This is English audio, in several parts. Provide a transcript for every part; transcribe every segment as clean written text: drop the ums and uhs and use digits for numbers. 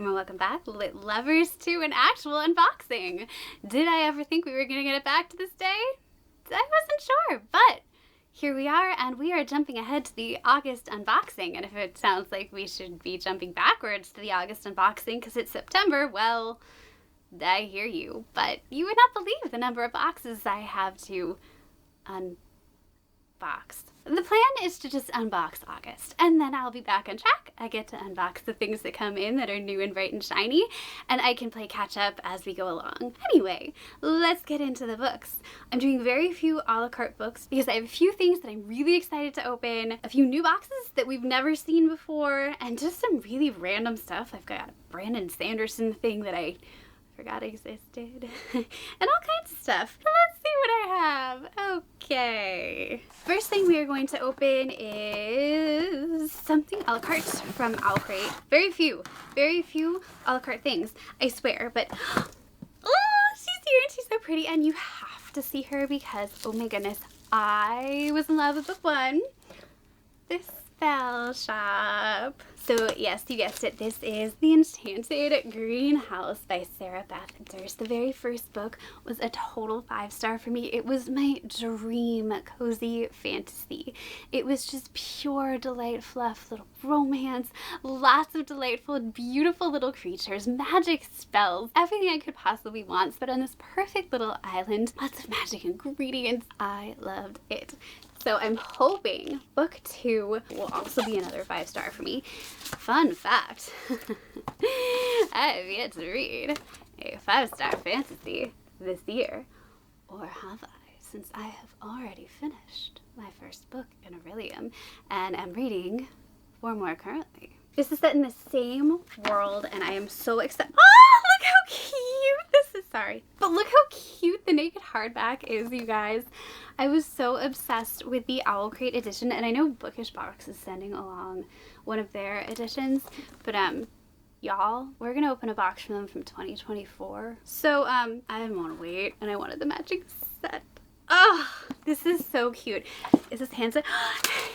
welcome and welcome back, lit lovers, to an actual unboxing. Did I ever think we were gonna get it back to this day? I wasn't sure, but here we are, and we are jumping ahead to the August unboxing. And if it sounds like we should be jumping backwards to the August unboxing because it's September, well, I hear you, but you would not believe the number of boxes I have to unbox. The plan is to just unbox August, and then I'll be back on track. I get to unbox the things that come in that are new and bright and shiny, and I can play catch up as we go along. Anyway, let's get into the books. I'm doing very few a la carte books because I have a few things that I'm really excited to open, a few new boxes that we've never seen before, and just some really random stuff. I've got a Brandon Sanderson thing that I forgot existed, and all kinds of stuff. Let's see what I have. Okay. First thing we are going to open is something a la carte from Owlcrate. Very few a la carte things, I swear, but oh, she's here and she's so pretty, and you have to see her because, oh my goodness, I was in love with book one. This Spell Shop. So yes, you guessed it, this is the Enchanted Greenhouse by Sarah Beth Durst. The very first book was a total 5-star for me. It was my dream cozy fantasy. It was just pure delight, fluff, little romance, lots of delightful, beautiful little creatures, magic spells, everything I could possibly want, but on this perfect little island, lots of magic ingredients. I loved it. So I'm hoping book 2 will also be another 5-star for me. Fun fact, I have yet to read a 5-star fantasy this year. Or have I, since I have already finished my first book in Aurelium and am reading 4 more currently. This is set in the same world, and I am so excited. Oh, look how cute this is. Sorry. But look how cute the naked hardback is, you guys. I was so obsessed with the Owlcrate edition, and I know Bookish Box is sending along one of their editions, but y'all, we're gonna open a box from them from 2024. So I didn't want to wait, and I wanted the matching set. Oh, this is so cute. Is this hand signed?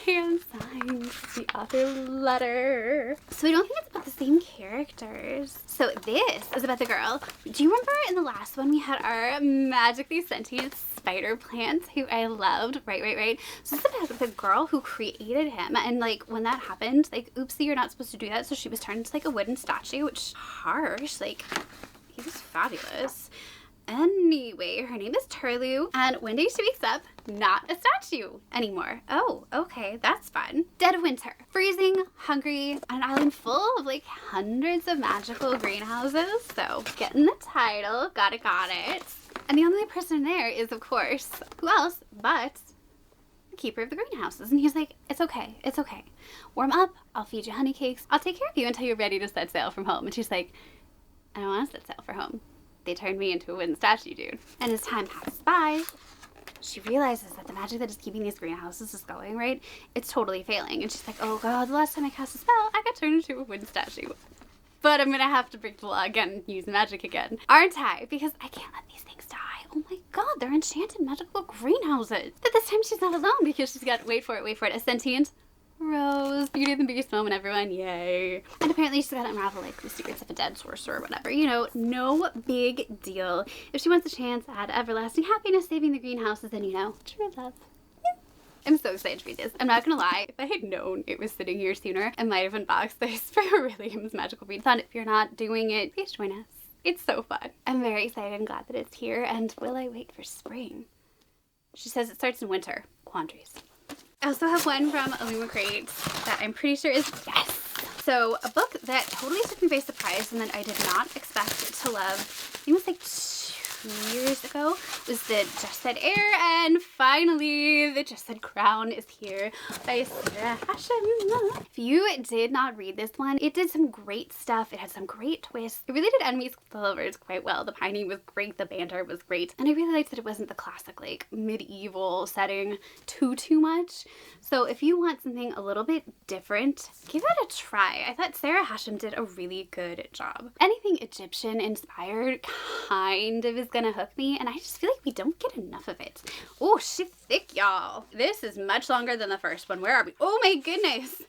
Hand signed. The author letter. So I don't think it's about the same characters. So this is about the girl. Do you remember in the last one we had our magically sentient spider plant who I loved? Right. So this is about the girl who created him, and like when that happened, like oopsie, you're not supposed to do that. So she was turned into like a wooden statue, which harsh. Like he was fabulous. Anyway, her name is Turlu, and one day she wakes up not a statue anymore. Oh, okay, that's fun. Dead of winter, freezing, hungry, on an island full of like hundreds of magical greenhouses. So getting the title, got it. And the only person there is, of course, who else but the keeper of the greenhouses. And he's like, it's okay. Warm up, I'll feed you honey cakes. I'll take care of you until you're ready to set sail from home. And she's like, I don't want to set sail for home. They turned me into a wooden statue, dude. And as time passes by, she realizes that the magic that is keeping these greenhouses is going, right? It's totally failing. And she's like, oh god, the last time I cast a spell, I got turned into a wooden statue. But I'm gonna have to break the law again and use magic again. Aren't I? Because I can't let these things die. Oh my god, they're enchanted magical greenhouses. But this time she's not alone because she's got, wait for it, a sentient Rose. Beauty and the Beast moment, everyone. Yay. And apparently she's got to unravel like the secrets of a dead sorcerer or whatever. You know, no big deal. If she wants a chance at everlasting happiness saving the greenhouses, then you know, true love. I'm so excited to read this. I'm not gonna lie, if I had known it was sitting here sooner, I might have unboxed this for Aurelium's magical readathon. If you're not doing it, please join us. It's so fun. I'm very excited and glad that it's here, and will I wait for spring? She says it starts in winter. Quandaries. I also have one from Illumicrate that I'm pretty sure is yes. So a book that totally took me by surprise and that I did not expect to love. I think it was like 2 years ago was the Jasad Heir, and finally the Jasad Crown is here by Sarah Hashem. If you did not read this one, it did some great stuff. It had some great twists. It really did enemies with the lovers quite well. The pining was great, the banter was great, and I really liked that it wasn't the classic like medieval setting too much. So if you want something a little bit different, give it a try. I thought Sarah Hashem did a really good job. Anything Egyptian inspired kind of is gonna hook me, and I just feel like we don't get enough of it. Oh, she's thick, y'all. This is much longer than the first one. Where are we? Oh my goodness.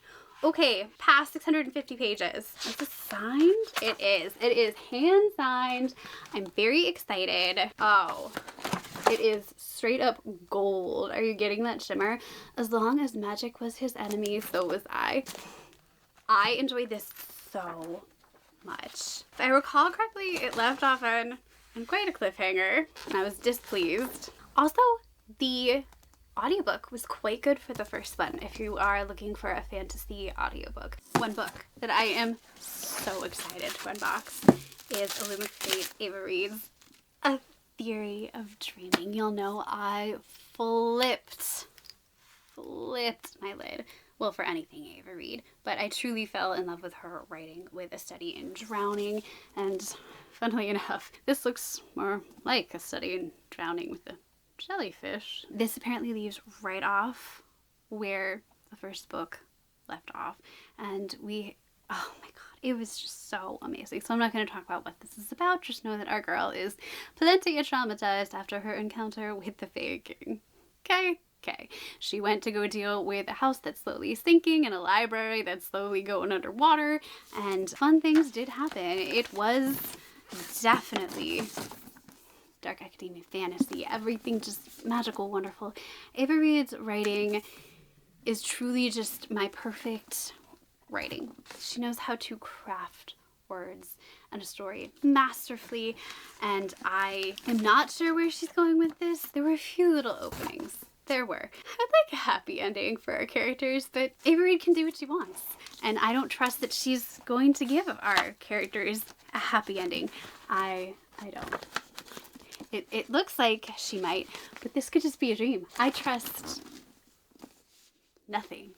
Okay, past 650 pages. Is this signed? It is. It is hand signed. I'm very excited. Oh, it is straight up gold. Are you getting that shimmer? As long as magic was his enemy, so was I. I enjoyed this so much. If I recall correctly, it left off on quite a cliffhanger, and I was displeased. Also, the audiobook was quite good for the first one if you are looking for a fantasy audiobook. One book that I am so excited to unbox is Illumicrate Reads A Theory of Dreaming. You'll know I flipped my lid. Well, for anything Ava read, but I truly fell in love with her writing with a study in drowning, and funnily enough, this looks more like a study in drowning with the jellyfish. This apparently leaves right off where the first book left off, and oh my god, it was just so amazing. So I'm not going to talk about what this is about, just know that our girl is plenty traumatized after her encounter with the Fae King. Okay. She went to go deal with a house that's slowly sinking and a library that's slowly going underwater, and fun things did happen. It was definitely dark academia fantasy, everything just magical, wonderful. Ava Reid's writing is truly just my perfect writing. She knows how to craft words and a story masterfully, and I am not sure where she's going with this. There were a few little openings. There were. I would like a happy ending for our characters, but Ava Reid can do what she wants, and I don't trust that she's going to give our characters a happy ending. I don't. It looks like she might, but this could just be a dream. I trust nothing,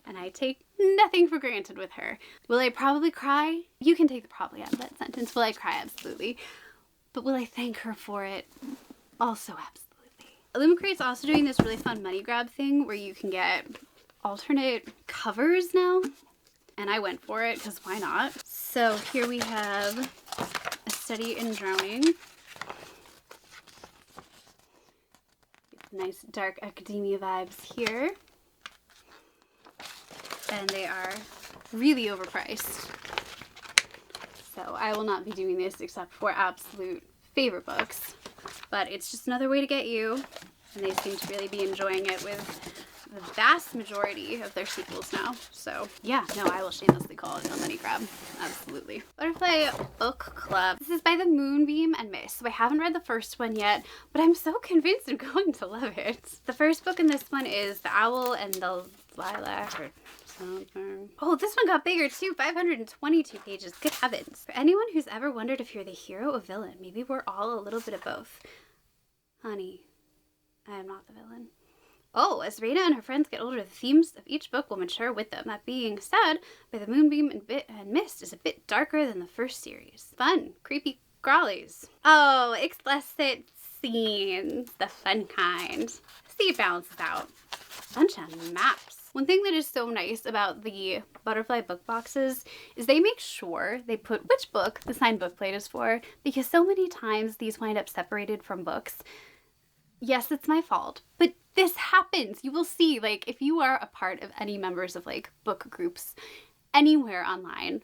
and I take nothing for granted with her. Will I probably cry? You can take the probably out of that sentence. Will I cry? Absolutely. But will I thank her for it? Also absolutely. Illumicrate's also doing this really fun money grab thing where you can get alternate covers now, and I went for it because why not? So here we have A Study in Drowning. Nice dark academia vibes here, and they are really overpriced, so I will not be doing this except for absolute favorite books, but it's just another way to get you, and they seem to really be enjoying it with the vast majority of their sequels now. So yeah, no, I will shamelessly call it a money grab. Absolutely. Butterfly Book Club. This is by the Moonbeam and Mist. So I haven't read the first one yet, but I'm so convinced I'm going to love it. The first book in this one is The Owl and the Lilac or something. Oh, this one got bigger too. 522 pages. Good heavens. For anyone who's ever wondered if you're the hero or villain, maybe we're all a little bit of both. Honey, I am not the villain. Oh, as Raina and her friends get older, the themes of each book will mature with them. That being said, by the Moonbeam and Mist is a bit darker than the first series. Fun, creepy crawlies. Oh, explicit scenes, the fun kind. See, it balances out. Bunch of maps. One thing that is so nice about the Butterfly book boxes is they make sure they put which book the signed book plate is for, because so many times these wind up separated from books. Yes, it's my fault, but this happens. You will see, like, if you are a part of any members of, like, book groups anywhere online,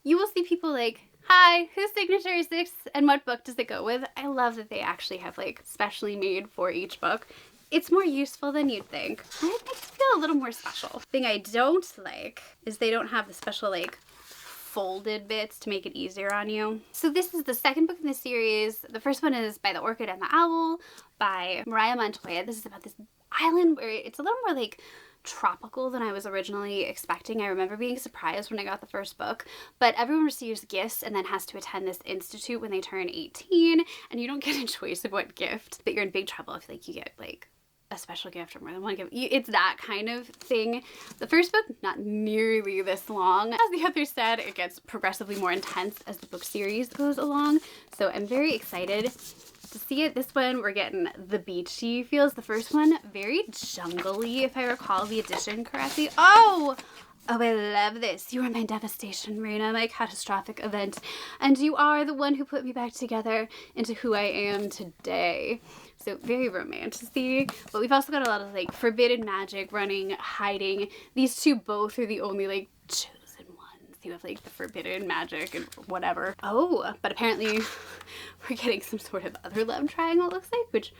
you will see people like, hi, whose signature is this and what book does it go with? I love that they actually have, like, specially made for each book. It's more useful than you'd think. And it makes it feel a little more special. The thing I don't like is they don't have the special, like, folded bits to make it easier on you. So this is the second book in the series. The first one is by The Orchid and the Owl by Mariah Montoya. This is about this island where it's a little more like tropical than I was originally expecting. I remember being surprised when I got the first book, but everyone receives gifts and then has to attend this institute when they turn 18, and you don't get a choice of what gift, but you're in big trouble if like you get like a special gift or more than one gift. It's that kind of thing. The first book, not nearly this long. As the other said, it gets progressively more intense as the book series goes along. So I'm very excited to see it. This one, we're getting the beachy feels. The first one, very jungly, if I recall the edition correctly. Oh, Oh, I love this. You are my devastation, Reina, my catastrophic event, and you are the one who put me back together into who I am today. So very romantasy, but we've also got a lot of like forbidden magic, running, hiding. These two both are the only like chosen ones. You have like the forbidden magic and whatever. Oh, but apparently we're getting some sort of other love triangle, it looks like, which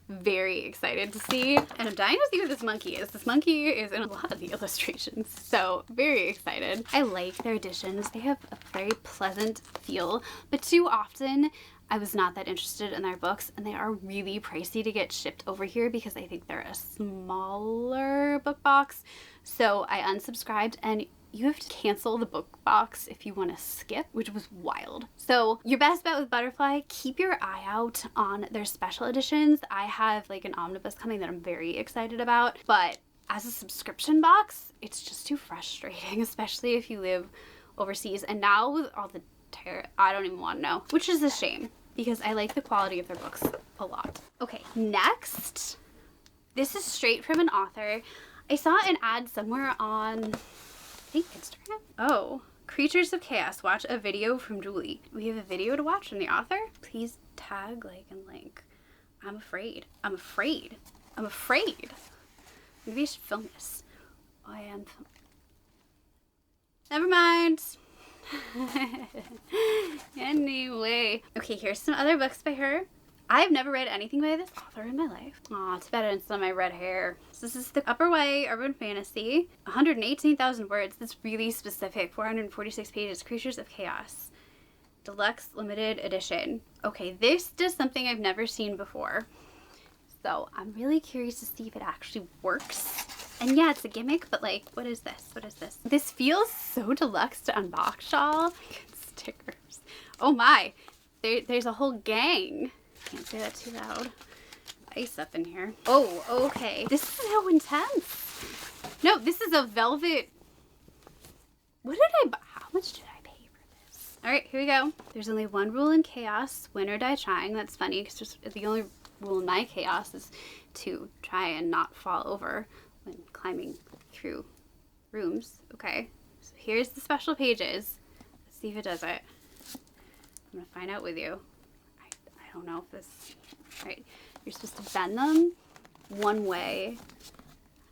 very excited to see, and I'm dying to see what this monkey is. This monkey is in a lot of the illustrations, so very excited. I like their editions. They have a very pleasant feel, but too often I was not that interested in their books, and they are really pricey to get shipped over here because I think they're a smaller book box. So I unsubscribed, and you have to cancel the book box if you want to skip, which was wild. So your best bet with Butterfly, keep your eye out on their special editions. I have like an omnibus coming that I'm very excited about, but as a subscription box, it's just too frustrating, especially if you live overseas. And now with all the terror, I don't even want to know, which is a shame because I like the quality of their books a lot. Okay, next, this is straight from an author. I saw an ad somewhere on, I think Instagram. Oh, Creatures of Chaos. Watch a video from Julie. We have a video to watch from the author. Please tag, like, and link. I'm afraid. I'm afraid. I'm afraid. Maybe I should film this. Oh, I am. Never mind. Anyway. Okay, here's some other books by her. I've never read anything by this author in my life. Aw, too bad I didn't sell my red hair. So this is the Upper Way Urban Fantasy. 118,000 words. That's really specific. 446 pages. Creatures of Chaos. Deluxe Limited Edition. Okay, this does something I've never seen before. So I'm really curious to see if it actually works. And yeah, it's a gimmick, but like, what is this? What is this? This feels so deluxe to unbox, y'all. Stickers. Oh my. There's a whole gang. Can't say that too loud. Ice up in here. Oh, okay. This is so intense. No, this is a velvet. What did I buy? How much did I pay for this? All right, here we go. There's only one rule in chaos: win or die trying. That's funny because the only rule in my chaos is to try and not fall over when climbing through rooms. Okay, so here's the special pages. Let's see if it does it. I'm gonna find out with you. I don't know if this, right, you're supposed to bend them one way.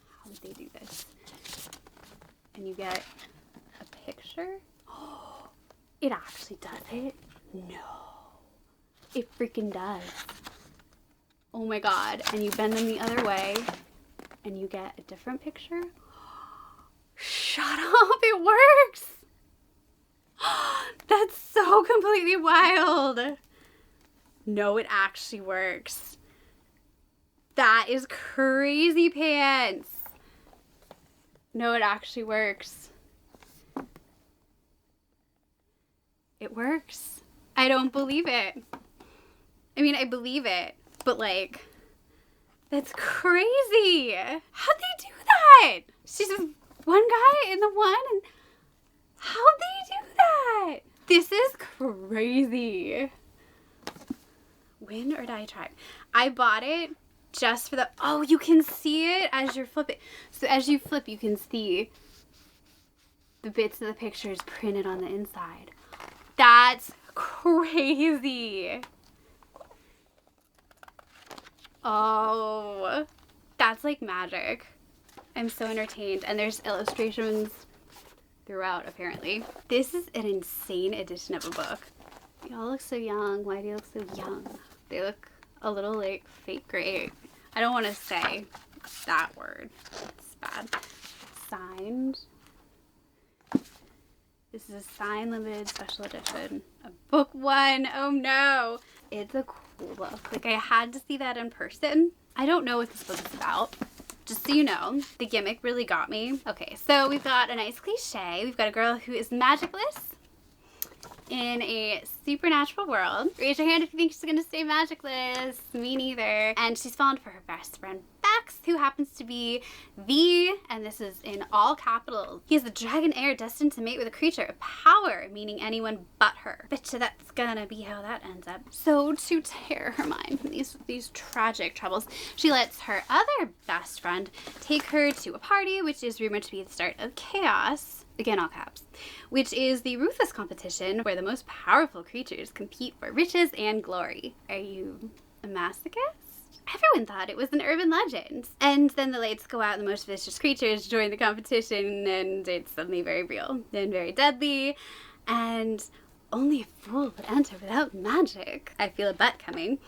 How would they do this? And you get a picture. Oh, it actually does it? No. It freaking does. Oh my god. And you bend them the other way and you get a different picture. Shut up, it works! That's so completely wild. No, it actually works. That is crazy pants. No, it actually works. It works. I don't believe it. I mean, I believe it, but like, that's crazy. How'd they do that? She's one guy in the one, and how'd they do that? This is crazy. Win or die trying. I bought it just for the, oh, you can see it as you're flipping. So as you flip, you can see the bits of the pictures printed on the inside. That's crazy. Oh, that's like magic. I'm so entertained. And there's illustrations throughout, apparently. This is an insane edition of a book. Y'all look so young. Why do you look so young? They look a little like Faecrate. I don't want to say that word. It's bad. Signed. This is a signed limited special edition. A book one. Oh no. It's a cool book. Like, I had to see that in person. I don't know what this book is about. Just so you know, the gimmick really got me. Okay, so we've got a nice cliche. We've got a girl who is magicless in a supernatural world. Raise your hand if you think she's gonna stay magicless. Me neither. And she's fallen for her best friend Bex, who happens to be the, and this is in all capitals, he is the dragon heir destined to mate with a creature of power, meaning anyone but her. Betcha that's gonna be how that ends up. So to tear her mind from these tragic troubles, she lets her other best friend take her to a party, which is rumored to be the start of chaos, again all caps, which is the ruthless competition where the most powerful creatures compete for riches and glory. Are you a masochist? Everyone thought it was an urban legend. And then the lights go out and the most vicious creatures join the competition, and it's suddenly very real and very deadly, and only a fool would enter without magic. I feel a butt coming.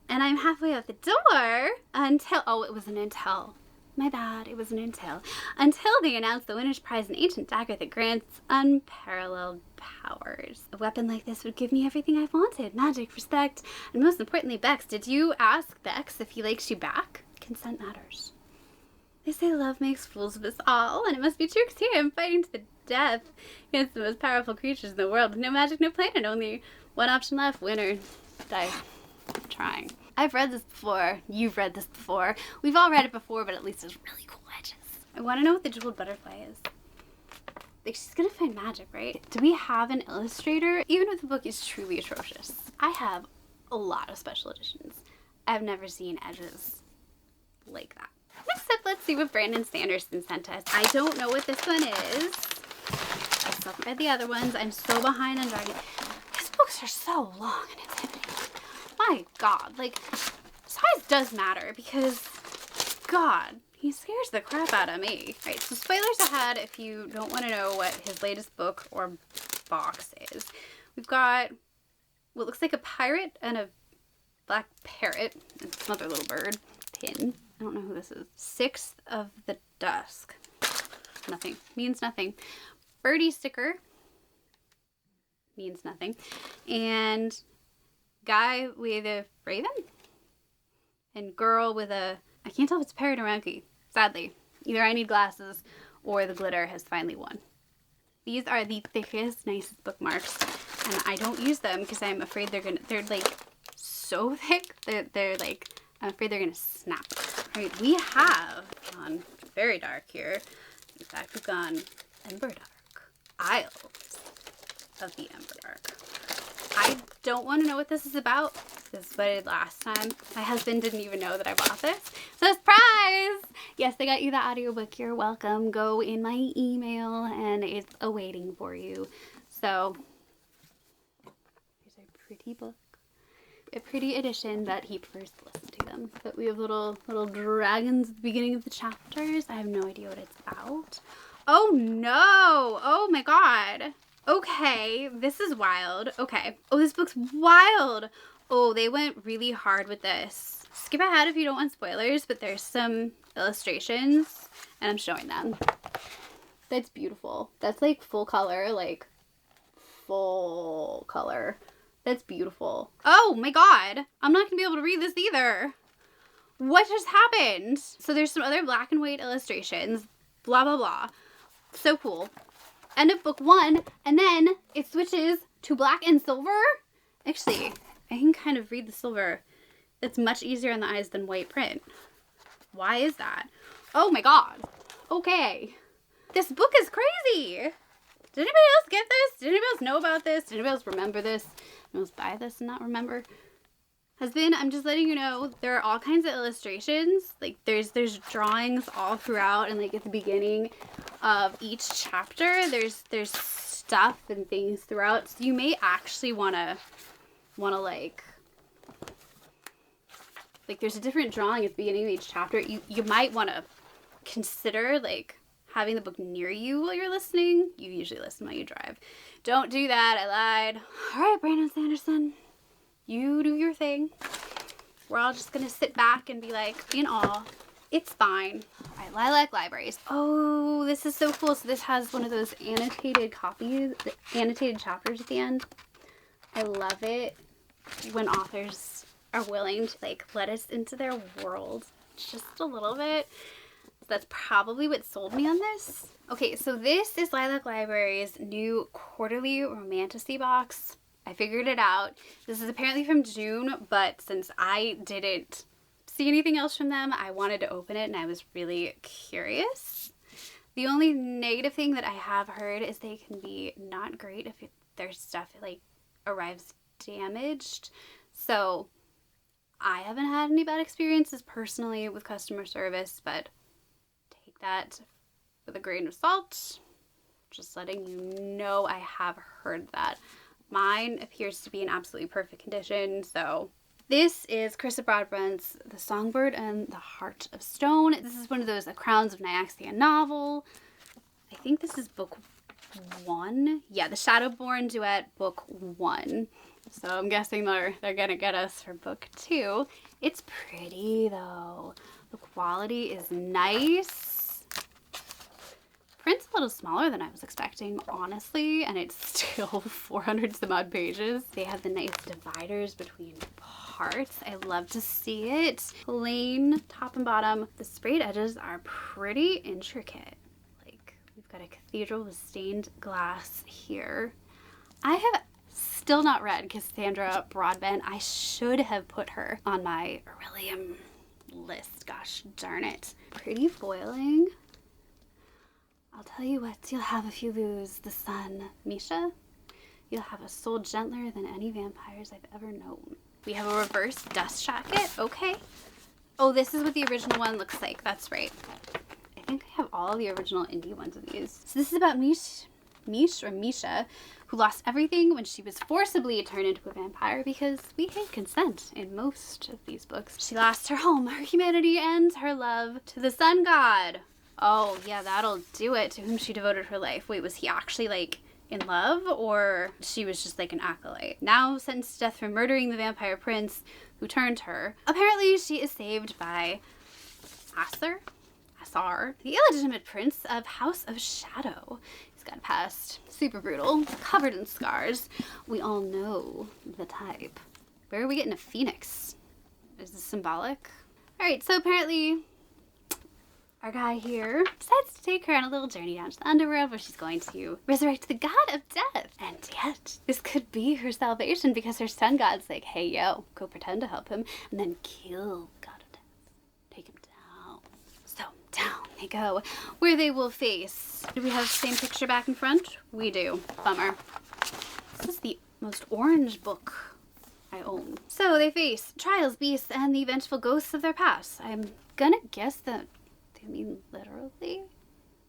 And I'm halfway out the door until, oh, it was an intel. My bad, it was an intel. Until they announced the winner's prize, an ancient dagger that grants unparalleled powers. A weapon like this would give me everything I wanted. Magic, respect, and most importantly, Bex. Did you ask Bex if he likes you back? Consent matters. They say love makes fools of us all, and it must be true because here I'm fighting to the death against the most powerful creatures in the world. No magic, no planet, only one option left. Winner. Die. I'm trying. I've read this before. You've read this before. We've all read it before, but at least it's really cool edges. I want to know what the jeweled butterfly is. Like, she's gonna find magic, right? Do we have an illustrator? Even if the book is truly atrocious, I have a lot of special editions. I've never seen edges like that. Next up, let's see what Brandon Sanderson sent us. I don't know what this one is. I still haven't read the other ones. I'm so behind on Dragon. These books are so long and intimidating. My God, like, size does matter because, God, he scares the crap out of me. Alright, so spoilers ahead if you don't want to know what his latest book or box is. We've got what looks like a pirate and a black parrot and some other little bird. Pin. I don't know who this is. Sixth of the Dusk. Nothing. Means nothing. Birdie sticker. Means nothing. And guy with a raven? And girl with a, I can't tell if it's a parrot or monkey. Sadly. Either I need glasses or the glitter has finally won. These are the thickest, nicest bookmarks. And I don't use them because I'm afraid they're like so thick that they're like, I'm afraid they're gonna snap. Alright, we have gone very dark here. In fact, we've gone Emberdark. Isles of the Emberdark. I don't want to know what this is about. This is what I did last time. My husband didn't even know that I bought this. So surprise! Yes, I got you the audiobook. You're welcome. Go in my email and it's awaiting for you. So, here's a pretty book. A pretty edition that he prefers to listen to them. But we have little dragons at the beginning of the chapters. I have no idea what it's about. Oh no! Oh my God. Okay, this is wild. Okay. Oh, this book's wild. Oh, they went really hard with this. Skip ahead if you don't want spoilers, but there's some illustrations, and I'm showing them. That's beautiful. That's like full color, like full color. That's beautiful. Oh my God. I'm not gonna be able to read this either. What just happened? So there's some other black and white illustrations, blah, blah, blah. So cool. End of book 1, and then it switches to black and silver. Actually, I can kind of read the silver. It's much easier on the eyes than white print. Why is that? Oh my God. Okay. This book is crazy. Did anybody else get this? Did anybody else know about this? Did anybody else remember this? Did anybody else buy this and not remember? Husband, I'm just letting you know, there are all kinds of illustrations. Like there's drawings all throughout, and like at the beginning of each chapter, there's stuff and things throughout. So you may actually wanna like there's a different drawing at the beginning of each chapter. You might wanna consider like having the book near you while you're listening. You usually listen while you drive. Don't do that, I lied. All right, Brandon Sanderson. You do your thing. We're all just gonna sit back and be like in awe. It's fine. All right, Lilac Libraries. Oh, this is so cool. So this has one of those annotated copies, annotated chapters at the end. I love it when authors are willing to like let us into their world just a little bit. So that's probably what sold me on this. Okay, so this is Lilac Library's new quarterly romantasy box. I figured it out. This is apparently from June, but since I didn't see anything else from them, I wanted to open it and I was really curious. The only negative thing that I have heard is they can be not great if their stuff like arrives damaged. So I haven't had any bad experiences personally with customer service, but take that with a grain of salt. Just letting you know I have heard that. Mine appears to be in absolutely perfect condition, so. This is Carissa Broadbent's The Songbird and the Heart of Stone. This is one of those Crowns of Nyaxia novel. I think this is book 1. Yeah, the Shadowborn Duet, book 1. So I'm guessing they're gonna get us for book 2. It's pretty though. The quality is nice. Print's a little smaller than I was expecting, honestly, and it's still 400 some odd pages. They have the nice dividers between parts. I love to see it. Plain top and bottom. The sprayed edges are pretty intricate. Like, we've got a cathedral with stained glass here. I have still not read Cassandra Broadbent. I should have put her on my Aurelium list. Gosh darn it. Pretty foiling. I'll tell you what, you'll have if you lose the sun, Misha. You'll have a soul gentler than any vampires I've ever known. We have a reverse dust jacket. Okay. Oh, this is what the original one looks like. That's right. I think I have all the original indie ones of these. So this is about Misha, who lost everything when she was forcibly turned into a vampire because we hate consent in most of these books. She lost her home, her humanity, and her love to the sun god. Oh, yeah, that'll do it. To whom she devoted her life. Wait, was he actually, like, in love? Or she was just, like, an acolyte? Now sentenced to death for murdering the vampire prince who turned her. Apparently, she is saved by Asar, the illegitimate prince of House of Shadow. He's got a past. Super brutal. Covered in scars. We all know the type. Where are we getting a phoenix? Is this symbolic? Alright, so apparently our guy here decides to take her on a little journey down to the underworld where she's going to resurrect the god of death. And yet, this could be her salvation because her sun god's like, hey, yo, go pretend to help him and then kill god of death. Take him down. So, down they go, where they will face. Do we have the same picture back and front? We do. Bummer. This is the most orange book I own. So, they face trials, beasts, and the vengeful ghosts of their past. I'm gonna guess that I mean literally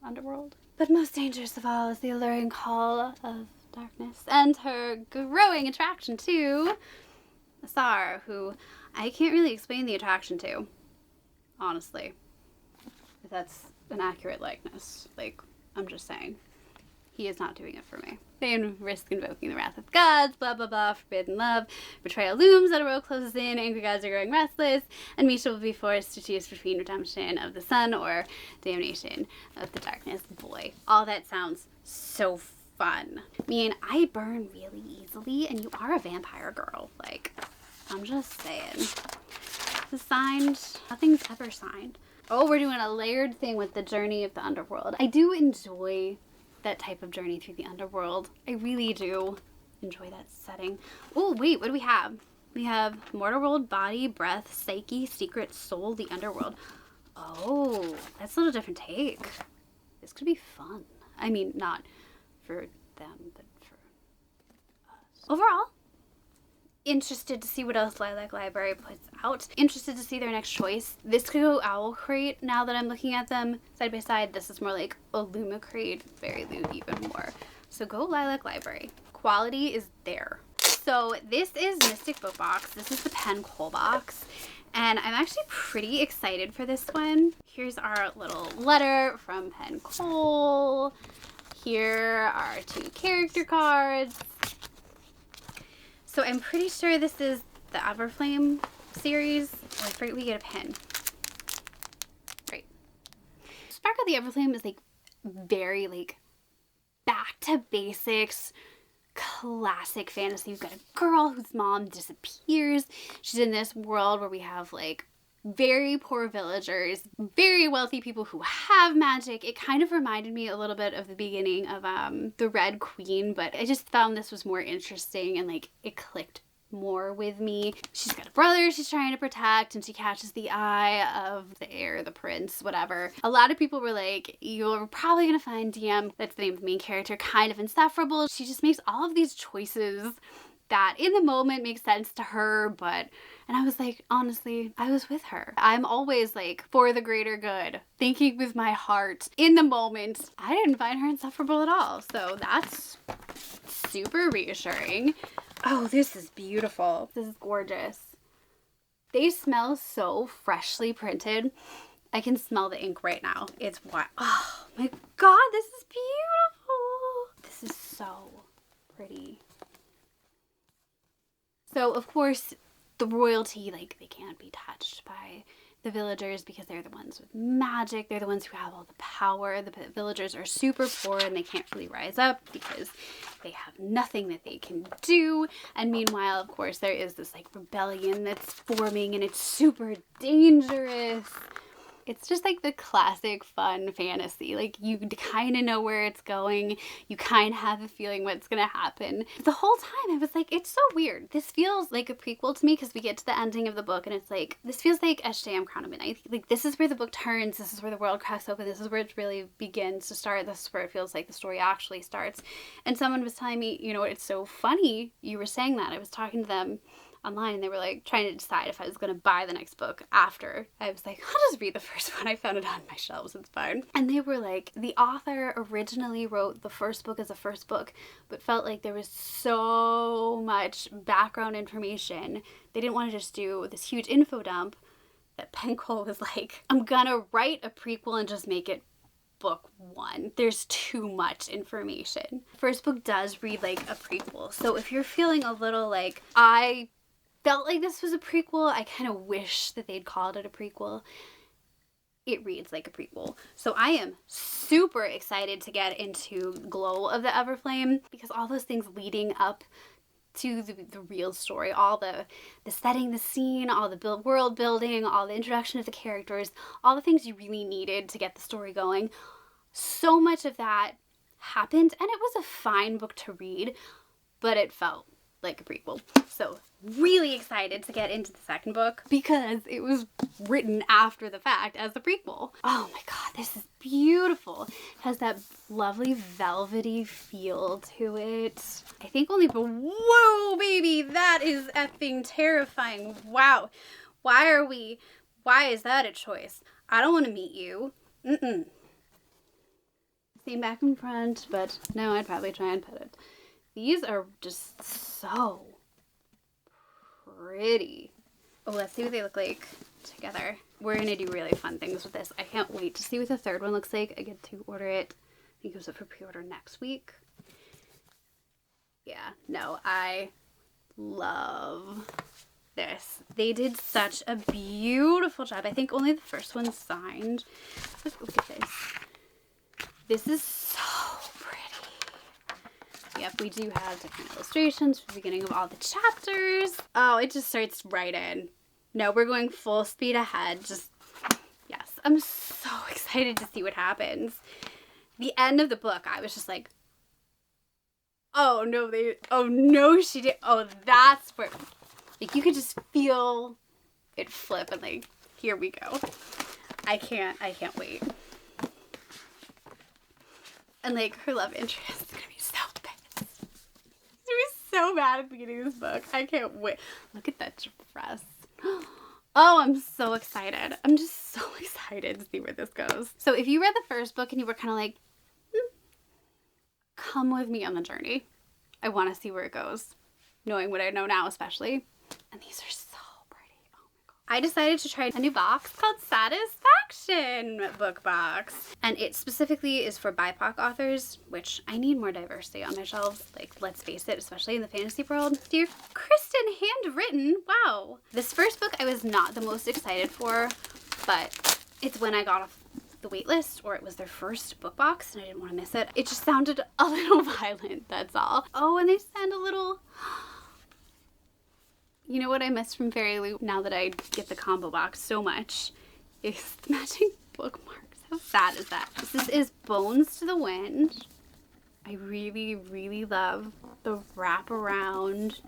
underworld. But most dangerous of all is the alluring call of darkness and her growing attraction to Asar, who I can't really explain the attraction to, honestly. If that's an accurate likeness. Like, I'm just saying. He is not doing it for me. They risk invoking the wrath of gods, blah blah blah, forbidden love. Betrayal looms, that a road closes in, angry gods are growing restless, and Misha will be forced to choose between redemption of the sun or damnation of the darkness. Boy, all that sounds so fun. I mean, I burn really easily, and you are a vampire girl. Like, I'm just saying. The signed, nothing's ever signed. Oh, we're doing a layered thing with the journey of the underworld. I do enjoy that type of journey through the underworld. I really do enjoy that setting. Oh, wait, what do we have? We have mortal world, body, breath, psyche, secret, soul, the underworld. Oh, that's a little different take. This could be fun. I mean, not for them, but for us. Overall, interested to see what else Lilac Library puts out. Interested to see their next choice. This could go Owlcrate now that I'm looking at them side by side. This is more like Illumicrate, Fairyloot even more. So go Lilac Library. Quality is there. So this is Mystic Bookbox. This is the Pen Cole box. And I'm actually pretty excited for this one. Here's our little letter from Pen Cole. Here are 2 character cards. So I'm pretty sure this is the Everflame series. Oh, I forget we get a pen. Right. Sparkle the Everflame is like very like back to basics, classic fantasy. You've got a girl whose mom disappears. She's in this world where we have like very poor villagers, very wealthy people who have magic. It kind of reminded me a little bit of the beginning of the Red Queen, but I just found this was more interesting and like it clicked more with me. She's got a brother she's trying to protect, and she catches the eye of the heir, the prince, whatever. A lot of people were like, you're probably gonna find DM, that's the name of the main character, kind of insufferable. She just makes all of these choices that in the moment make sense to her, but, and I was like, honestly, I was with her. I'm always like, for the greater good, thinking with my heart. In the moment, I didn't find her insufferable at all, so that's super reassuring. Oh, this is beautiful. This is gorgeous. They smell so freshly printed. I can smell the ink right now. It's what? Oh my god, this is beautiful. This is so pretty. So, of course, the royalty, like, they can't be touched by the villagers because they're the ones with magic. They're the ones who have all the power. The villagers are super poor and they can't really rise up because they have nothing that they can do. And meanwhile, of course, there is this, like, rebellion that's forming and it's super dangerous. It's just like the classic fun fantasy. Like, you kind of know where it's going. You kind of have a feeling what's going to happen. The whole time I was like, it's so weird. This feels like a prequel to me because we get to the ending of the book and it's like, this feels like SJM Crown of Midnight. Like, this is where the book turns. This is where the world cracks open. This is where it really begins to start. This is where it feels like the story actually starts. And someone was telling me, you know, it's so funny you were saying that. I was talking to them online and they were like trying to decide if I was going to buy the next book after. I was like, I'll just read the first one. I found it on my shelves. It's fine. And they were like, the author originally wrote the first book as a first book, but felt like there was so much background information. They didn't want to just do this huge info dump that Pencil was like, I'm gonna write a prequel and just make it book one. There's too much information. First book does read like a prequel. So if you're feeling a little like, I felt like this was a prequel, I kind of wish that they'd called it a prequel, it reads like a prequel. So I am super excited to get into Glow of the Everflame because all those things leading up to the real story, all the setting the scene, all the world building, all the introduction of the characters, all the things you really needed to get the story going. So much of that happened and it was a fine book to read, but it felt like a prequel. So really excited to get into the second book because it was written after the fact as the prequel. Oh my god, this is beautiful. It has that lovely velvety feel to it. I think only, but whoa baby, that is effing terrifying. Wow. Why is that a choice? I don't want to meet you. Same back and front, but no, I'd probably try and pet it. These are just so pretty. Oh, let's see what they look like together. We're gonna do really fun things with this. I can't wait to see what the third one looks like. I get to order it. I think it goes up for pre-order next week. Yeah, no, I love this. They did such a beautiful job. I think only the first one's signed. Look at this. This is so pretty. Yep, we do have different illustrations for the beginning of all the chapters. Oh, it just starts right in. No, we're going full speed ahead. Just, yes. I'm so excited to see what happens. The end of the book, I was just like, oh no, she did. Oh, that's where, like, you could just feel it flip and like, here we go. I can't wait. And like, her love interest is gonna be so pissed. She was so mad at the beginning of this book. I can't wait. Look at that dress. Oh, I'm so excited. I'm just so excited to see where this goes. So if you read the first book and you were kind of like, come with me on the journey. I want to see where it goes, knowing what I know now especially. And these are so pretty. Oh my god. I decided to try a new box called Satisfaction Bookbox. And it specifically is for BIPOC authors, which I need more diversity on my shelves. Like, let's face it, especially in the fantasy world. Dear Kristen, handwritten. Wow. This first book I was not the most excited for, but it's when I got off the wait list, or it was their first book box and I didn't want to miss it. It just sounded a little violent, that's all. Oh, and they send a little... You know what I miss from Fairyloot now that I get the combo box so much is the matching bookmarks. How sad is that? This is Bones to the Wind. I really, really love the wraparound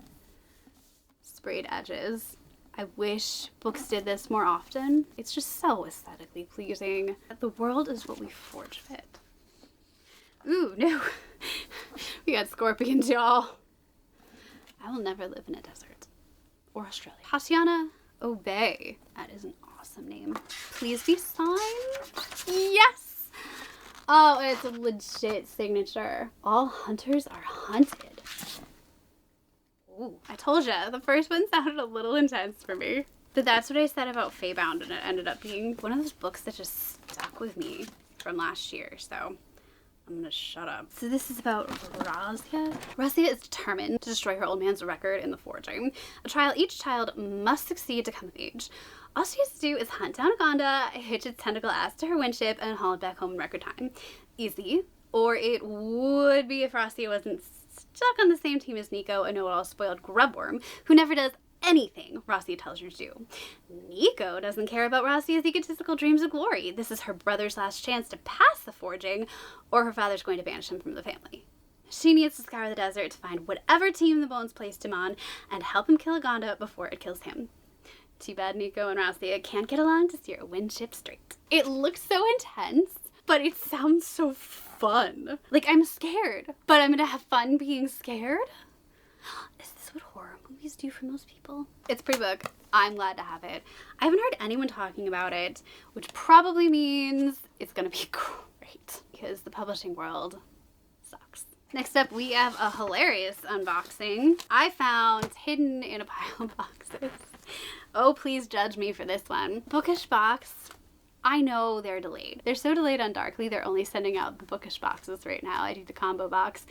sprayed edges. I wish books did this more often. It's just so aesthetically pleasing. The world is what we forge of it. Ooh, no. We got scorpions, y'all. I will never live in a desert. Or Australia. Tatiana Obey. That is an awesome name. Please be signed. Yes! Oh, it's a legit signature. All hunters are hunted. Ooh, I told ya, the first one sounded a little intense for me. But that's what I said about Feybound, and it ended up being one of those books that just stuck with me from last year, so I'm gonna shut up. So this is about Razia. Razia is determined to destroy her old man's record in the forging. A trial each child must succeed to come of age. All she has to do is hunt down Agonda, hitch its tentacle ass to her windship, and haul it back home in record time. Easy. Or it would be if Razia wasn't stuck on the same team as Nico, a know-it-all spoiled grubworm who never does anything Razia tells her to do. Nico doesn't care about Razia's egotistical dreams of glory. This is her brother's last chance to pass the forging, or her father's going to banish him from the family. She needs to scour the desert to find whatever team the Bones placed him on and help him kill Agonda before it kills him. Too bad Nico and Razia can't get along to steer a windship straight. It looks so intense, but it sounds so fun. Like, I'm scared, but I'm gonna have fun being scared? Is this what horror movies do for most people? It's a pre-book. I'm glad to have it. I haven't heard anyone talking about it, which probably means it's gonna be great because the publishing world sucks. Next up, we have a hilarious unboxing I found hidden in a pile of boxes. Oh, please judge me for this one. Bookish Box. I know they're delayed. They're so delayed on Darkly, they're only sending out the Bookish boxes right now. I do the combo box.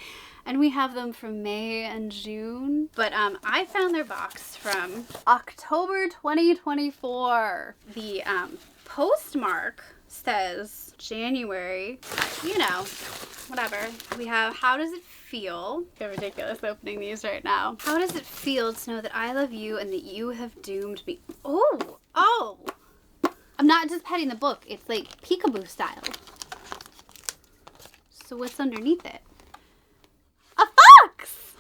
And we have them from May and June. But I found their box from October 2024. The postmark says January. You know, whatever. We have How Does It Feel? They're ridiculous opening these right now. How does it feel to know that I love you and that you have doomed me? Oh! Oh! I'm not just petting the book, it's like peekaboo style. So what's underneath it? A fox!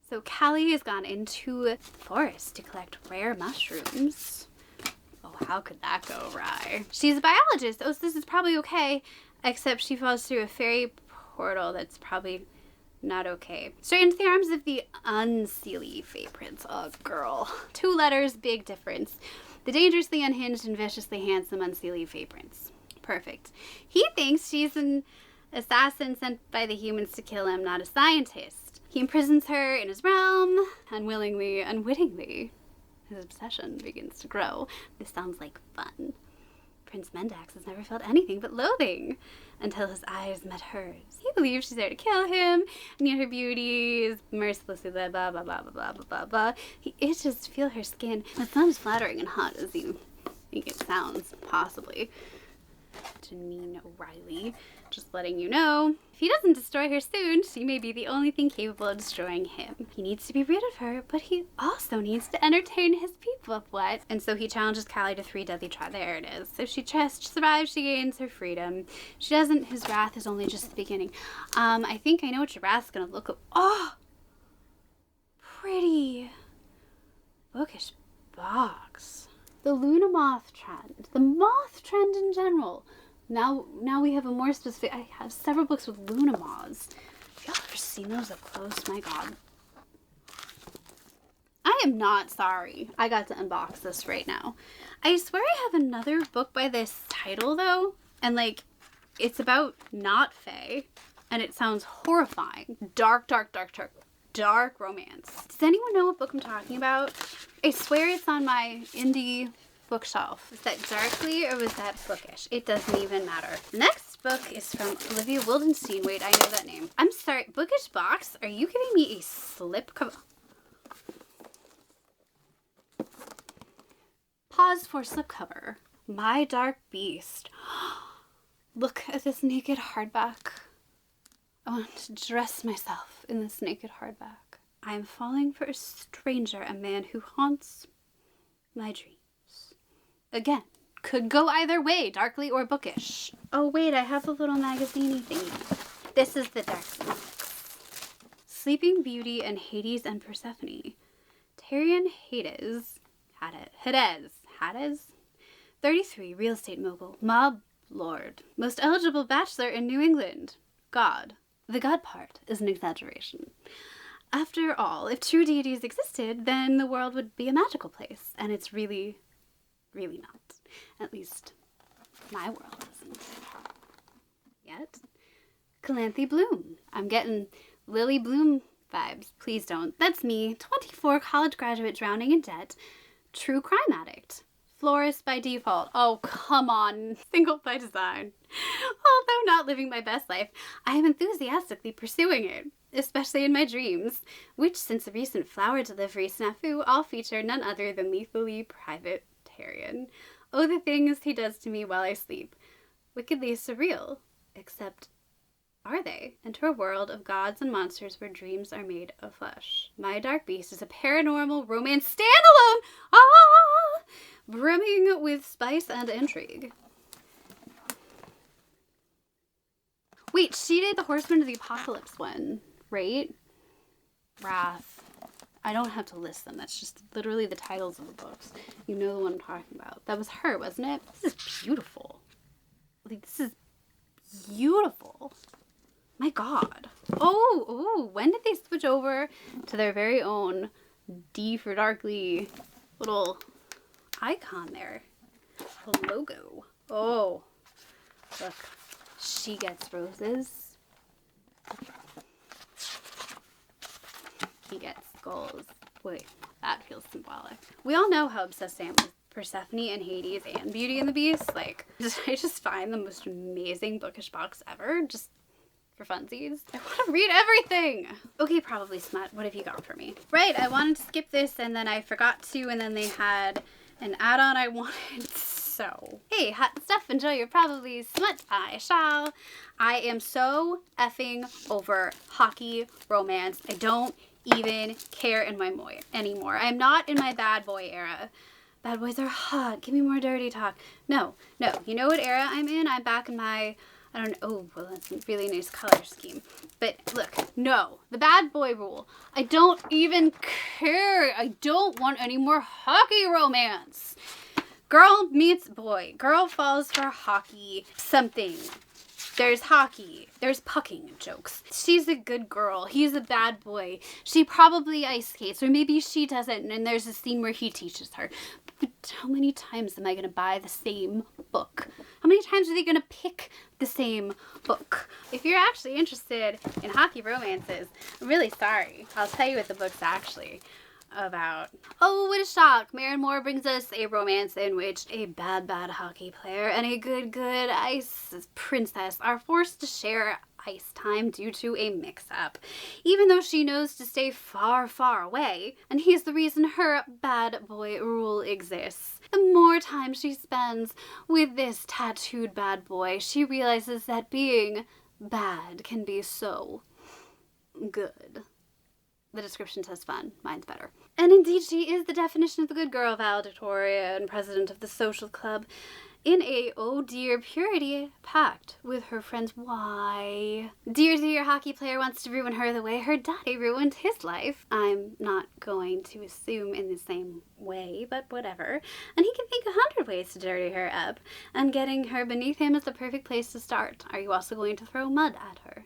So Callie has gone into the forest to collect rare mushrooms. Oh, how could that go awry? She's a biologist, oh, so this is probably okay, except she falls through a fairy portal that's probably not okay. Straight into the arms of the unseelie Faecrates. Oh, girl. 2 letters, big difference. The dangerously unhinged and viciously handsome unseelie Faecrates. Perfect. He thinks she's an assassin sent by the humans to kill him, not a scientist. He imprisons her in his realm, unwillingly, unwittingly. His obsession begins to grow. This sounds like fun. Prince Mendax has never felt anything but loathing until his eyes met hers. He believes she's there to kill him, and yet her beauty is mercilessly blah blah blah blah blah blah blah blah. He itches to feel her skin. It's not as flattering and hot as you think it sounds, possibly. Janine O'Reilly, just letting you know. If he doesn't destroy her soon, she may be the only thing capable of destroying him. He needs to be rid of her, but he also needs to entertain his people. What? And so he challenges Callie to 3 deadly trials. There it is. So she just survives, she gains her freedom. She doesn't, his wrath is only just the beginning. I think I know what your wrath's gonna look like. Oh! Pretty. Bookish Box. The Luna Moth trend. The moth trend in general. Now we have a more specific. I have several books with Luna moths. Have y'all ever seen those up close? My God. I am not sorry I got to unbox this right now. I swear I have another book by this title though. And like, it's about not fae. And it sounds horrifying. Dark, dark, dark, dark, dark romance. Does anyone know what book I'm talking about? I swear it's on my indie bookshelf. Was that Darkly or was that Bookish? It doesn't even matter. Next book is from Olivia Wildenstein. Wait, I know that name. I'm sorry, Bookish Box? Are you giving me a slip cover? Pause for slipcover. My Dark Beast. Look at this naked hardback. I want to dress myself in this naked hardback. I am falling for a stranger, a man who haunts my dreams. Again, could go either way, Darkly or Bookish. Oh wait, I have a little magazine-y thingy. This is the Darkly box. Sleeping Beauty and Hades and Persephone. Tyrion Hades, 33, real estate mogul, mob lord, most eligible bachelor in New England. God. The God part is an exaggeration. After all, if true deities existed, then the world would be a magical place, and it's really, really not. At least, my world isn't. Yet. Calanthe Bloom. I'm getting Lily Bloom vibes. Please don't. That's me, 24, college graduate drowning in debt, true crime addict. Florist by default. Oh, come on. Single by design. Although not living my best life, I am enthusiastically pursuing it, especially in my dreams, which, since a recent flower delivery snafu, all feature none other than lethally private Tyrion. Oh, the things he does to me while I sleep. Wickedly surreal. Except, are they? Enter a world of gods and monsters where dreams are made of flesh. My Dark Beast is a paranormal romance standalone! Ah! Brimming with spice and intrigue. Wait, she did the Horsemen of the Apocalypse one, right? Wrath. I don't have to list them. That's just literally the titles of the books. You know the one I'm talking about. That was her, wasn't it? This is beautiful. Like, this is beautiful. My God. Oh, when did they switch over to their very own D for Darkly little icon there? The logo. Oh, look. She gets roses. He gets skulls. Wait, that feels symbolic. We all know how obsessed I am with Persephone and Hades and Beauty and the Beast. Like, I just find the most amazing bookish box ever. Just for funsies. I want to read everything. Okay, probably Smut. What have you got for me? Right, I wanted to skip this and then I forgot to, and then they had an add-on I wanted. So, hey, hot stuff, enjoy your probably Smut. I shall. I am so effing over hockey romance. I don't even care anymore. I'm not in my bad boy era. Bad boys are hot. Give me more dirty talk. No. You know what era I'm in? I'm back in my, I don't know. Oh, well, that's a really nice color scheme. But look, no. The bad boy rule. I don't even care. I don't want any more hockey romance. Girl meets boy. Girl falls for hockey. Something. There's hockey. There's pucking jokes. She's a good girl. He's a bad boy. She probably ice skates, or maybe she doesn't, and there's a scene where he teaches her. But how many times am I going to buy the same book? How many times are they going to pick the same book? If you're actually interested in hockey romances, I'm really sorry. I'll tell you what the book's actually about. Oh, what a shock. Maren Moore brings us a romance in which a bad hockey player and a good ice princess are forced to share ice time due to a mix-up, even though she knows to stay far away, and he's the reason her bad boy rule exists. The more time she spends with this tattooed bad boy, she realizes that being bad can be so good. The description says fun. Mine's better. And indeed, she is the definition of the good girl, valedictorian, president of the social club, in a oh dear purity pact with her friends. Why? Dear hockey player wants to ruin her the way her daddy ruined his life. I'm not going to assume in the same way, but whatever. And he can think 100 ways to dirty her up, and getting her beneath him is the perfect place to start. Are you also going to throw mud at her?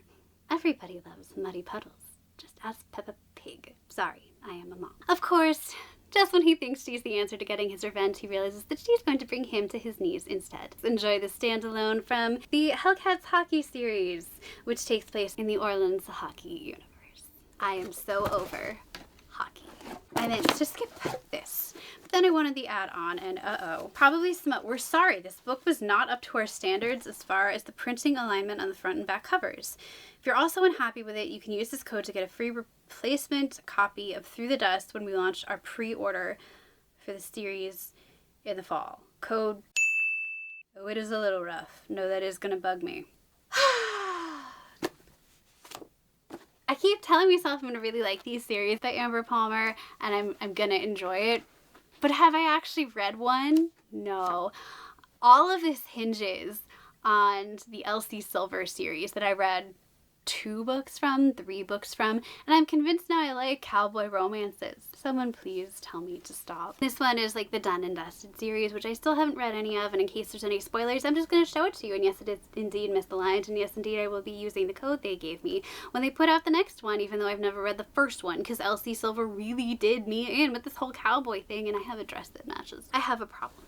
Everybody loves muddy puddles. Just ask Peppa Pig. Sorry, I am a mom. Of course, just when he thinks she's the answer to getting his revenge, he realizes that she's going to bring him to his knees instead. Enjoy the standalone from the Hellcats hockey series, which takes place in the Orleans hockey universe. I am so over hockey. I meant to skip this, but then I wanted the add-on, and probably Smut. We're sorry, this book was not up to our standards as far as the printing alignment on the front and back covers. If you're also unhappy with it, you can use this code to get a free replacement copy of Through the Dust when we launch our pre-order for the series in the fall. Code, oh, it is a little rough. No, that is gonna bug me. I keep telling myself I'm gonna really like these series by Amber Palmer, and I'm gonna enjoy it. But have I actually read one? No. All of this hinges on the Elsie Silver series that I read 2 books from, 3 books from, and I'm convinced now I like cowboy romances. Someone please tell me to stop. This one is like the Done and Dusted series, which I still haven't read any of, and in case there's any spoilers, I'm just going to show it to you. And yes, it is indeed misaligned, and yes, indeed, I will be using the code they gave me when they put out the next one, even though I've never read the first one, because Elsie Silver really did me in with this whole cowboy thing, and I have a dress that matches. I have a problem.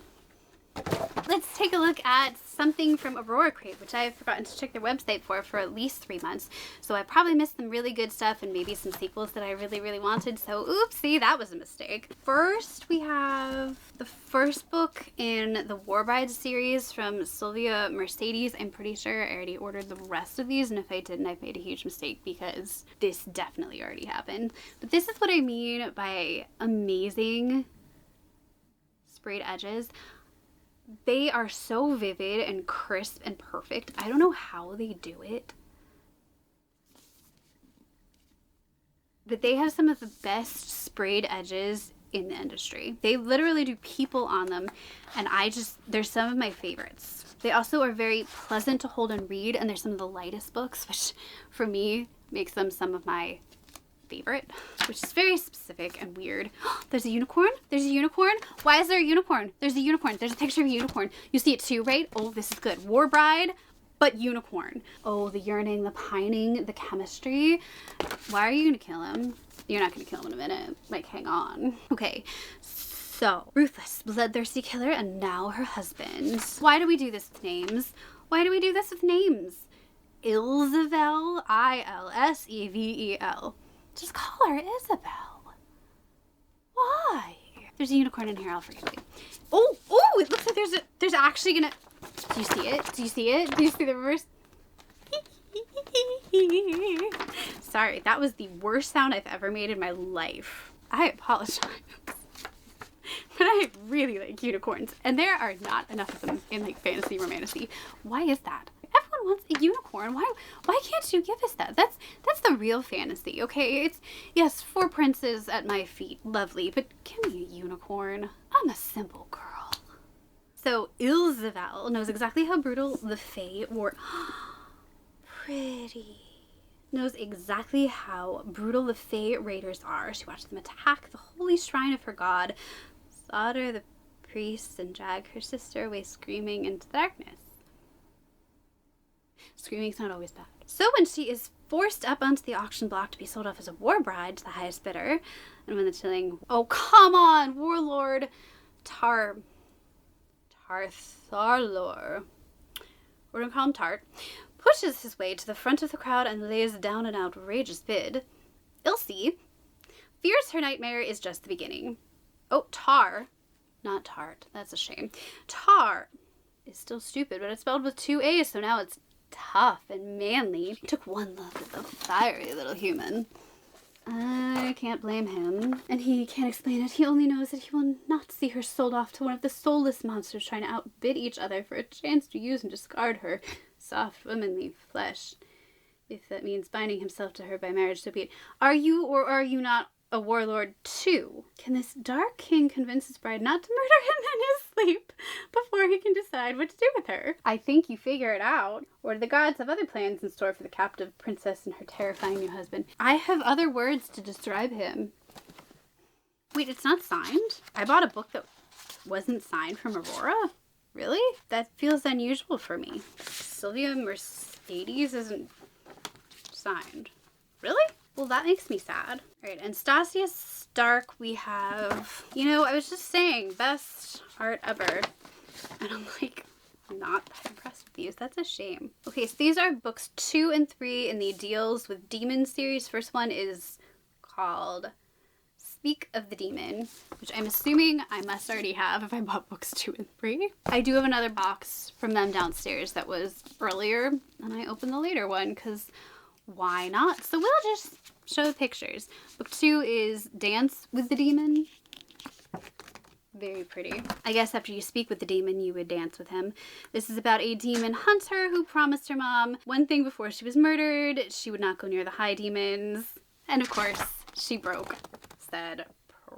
Let's take a look at something from Auroracrate, which I've forgotten to check their website for at least 3 months. So I probably missed some really good stuff and maybe some sequels that I really, really wanted. So oopsie, that was a mistake. First, we have the first book in the War Brides series from Sylvia Mercedes. I'm pretty sure I already ordered the rest of these, and if I didn't, I've made a huge mistake because this definitely already happened. But this is what I mean by amazing sprayed edges. They are so vivid and crisp and perfect. I don't know how they do it, but they have some of the best sprayed edges in the industry. They literally do people on them, and they're some of my favorites. They also are very pleasant to hold and read, and they're some of the lightest books, which for me makes them some of my favorite, which is very specific and weird. There's a unicorn. There's a unicorn. Why is there a unicorn? There's a unicorn. There's a picture of a unicorn. You see it too, right? Oh, this is good. War Bride, but unicorn. Oh, the yearning, the pining, the chemistry. Why are you gonna kill him? You're not gonna kill him in a minute. Like, hang on. Okay. So, ruthless, bloodthirsty killer, and now her husband. Why do we do this with names? Why do we do this with names? Ilsevel, Ilsevel. Just call her Isabel. Why? There's a unicorn in here, I'll forgive you. Oh, it looks like there's actually gonna... Do you see it? Do you see it? Do you see the reverse? Sorry, that was the worst sound I've ever made in my life. I apologize. But I really like unicorns, and there are not enough of them in like fantasy romantasy. Why is that? Everyone wants a unicorn. Why can't you give us that? That's the real fantasy, okay? It's, yes, 4 princes at my feet, lovely, but give me a unicorn. I'm a simple girl. So Ilsevel knows exactly how brutal the Fae were. Pretty. Knows exactly how brutal the Fae raiders are. She watched them attack the holy shrine of her god, slaughter the priests, and drag her sister away screaming into the darkness. Screaming's not always bad. So when she is forced up onto the auction block to be sold off as a war bride to the highest bidder, and when the chilling, oh come on, warlord Tartharlor, we're gonna call him Tart, pushes his way to the front of the crowd and lays down an outrageous bid, Ilse fears her nightmare is just the beginning. Oh, Tar, not Tart, that's a shame. Tar is still stupid, but it's spelled with 2 A's, so now it's tough and manly. Took one look at the fiery little human. I can't blame him. And he can't explain it. He only knows that he will not see her sold off to one of the soulless monsters trying to outbid each other for a chance to use and discard her soft, womanly flesh. If that means binding himself to her by marriage, so be it. Are you or are you not a warlord too? Can this dark king convince his bride not to murder him in his sleep before he can decide what to do with her? I think you figure it out. Or do the gods have other plans in store for the captive princess and her terrifying new husband? I have other words to describe him. Wait, it's not signed? I bought a book that wasn't signed from Aurora? Really? That feels unusual for me. Sylvia Mercedes isn't signed. Really? Well, that makes me sad. All right, Anastasia Stark, we have, you know, I was just saying, best art ever. And I'm like, not that impressed with these. That's a shame. Okay, so these are books 2 and 3 in the Deals with Demons series. First one is called Speak of the Demon, which I'm assuming I must already have if I bought books 2 and 3. I do have another box from them downstairs that was earlier, and I opened the later one because why not? So we'll just show the pictures. Book 2 is Dance with the Demon. Very pretty. I guess after you speak with the demon, you would dance with him. This is about a demon hunter who promised her mom one thing before she was murdered. She would not go near the high demons. And of course, she broke said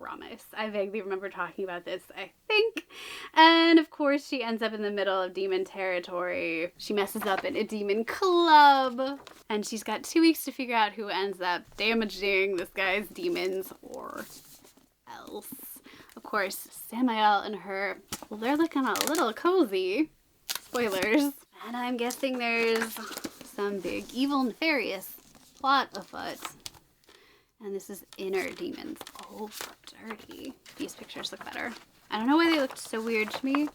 promise. I vaguely remember talking about this, I think. And of course she ends up in the middle of demon territory. She messes up in a demon club. And she's got 2 weeks to figure out who ends up damaging this guy's demons or else. Of course, Samael and her, well, they're looking a little cozy. Spoilers. And I'm guessing there's some big evil nefarious plot afoot. And this is inner demons. Oh, dirty. These pictures look better. I don't know why they looked so weird to me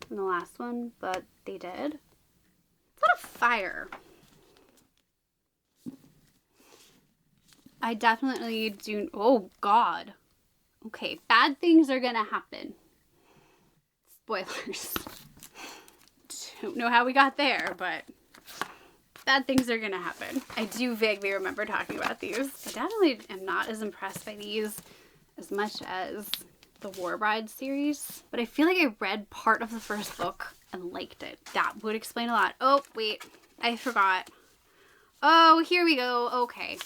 in the last one, but they did. It's a lot of fire. I definitely do. Oh, God. Okay, bad things are gonna happen. Spoilers. Don't know how we got there, but bad things are gonna happen. I do vaguely remember talking about these. I definitely am not as impressed by these as much as the War Bride series, but I feel like I read part of the first book and liked it. That would explain a lot. Oh, wait, I forgot. Oh, here we go. Okay.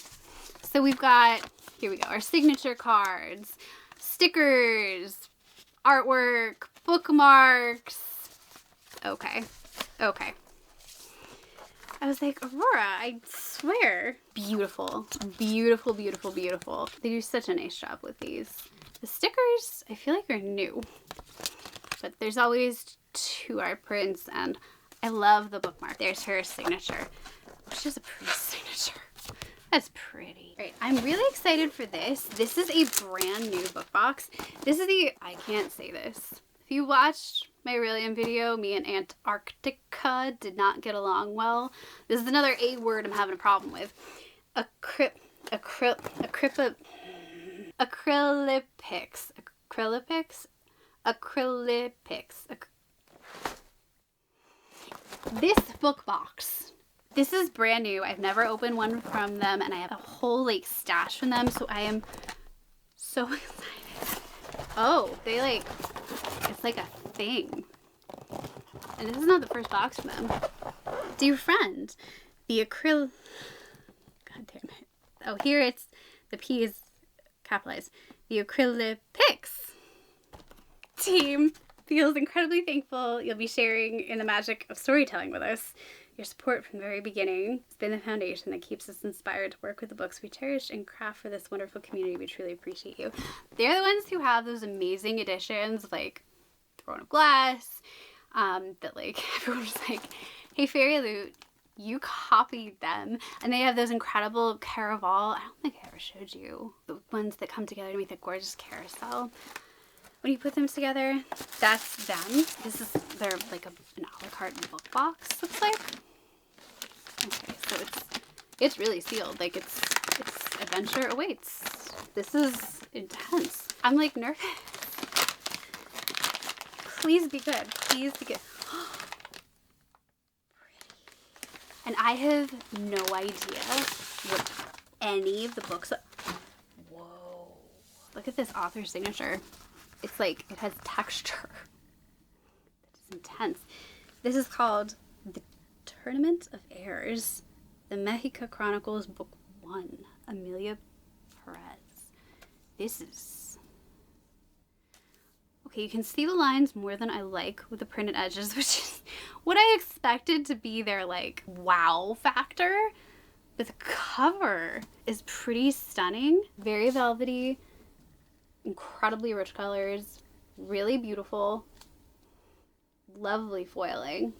So we've got, here we go, our signature cards, stickers, artwork, bookmarks. Okay. Okay. I was like, Aurora, I swear. Beautiful. Beautiful, beautiful, beautiful. They do such a nice job with these. The stickers, I feel like are new. But there's always 2 art prints, and I love the bookmark. There's her signature, which is a pretty signature. That's pretty. All right, I'm really excited for this. This is a brand new book box. This is the, I can't say this. If you watched my Aurelian video, me and Antarctica did not get along well. This is another A word I'm having a problem with. Acrylipics. This book box. This is brand new. I've never opened one from them, and I have a whole like stash from them, so I am so excited. Oh, they like, it's like a thing. And this is not the first box from them. Dear friend, the God damn it. Oh, here it's, the P is capitalized. The Acrylipics team feels incredibly thankful you'll be sharing in the magic of storytelling with us. Your support from the very beginning has been the foundation that keeps us inspired to work with the books we cherish and craft for this wonderful community. We truly appreciate you. They're the ones who have those amazing editions like Throne of Glass, that like everyone was like, hey Fairyloot, you copied them. And they have those incredible caraval. I don't think I ever showed you the ones that come together to make the gorgeous carousel. When you put them together, that's them. This is, they're like an a la carte book box, looks like. Okay, so it's really sealed. Like it's adventure awaits. This is intense. I'm like nervous. Please be good. Please be good. And I have no idea what any of the books are. Whoa. Look at this author signature. It's like, it has texture. It's intense. This is called The Tournament of Heirs, The Mexica Chronicles Book 1, Amelia Perez. This is... Okay, you can see the lines more than I like with the printed edges, which is what I expected to be their, like, wow factor. But the cover is pretty stunning. Very velvety. Incredibly rich colors, really beautiful, lovely foiling.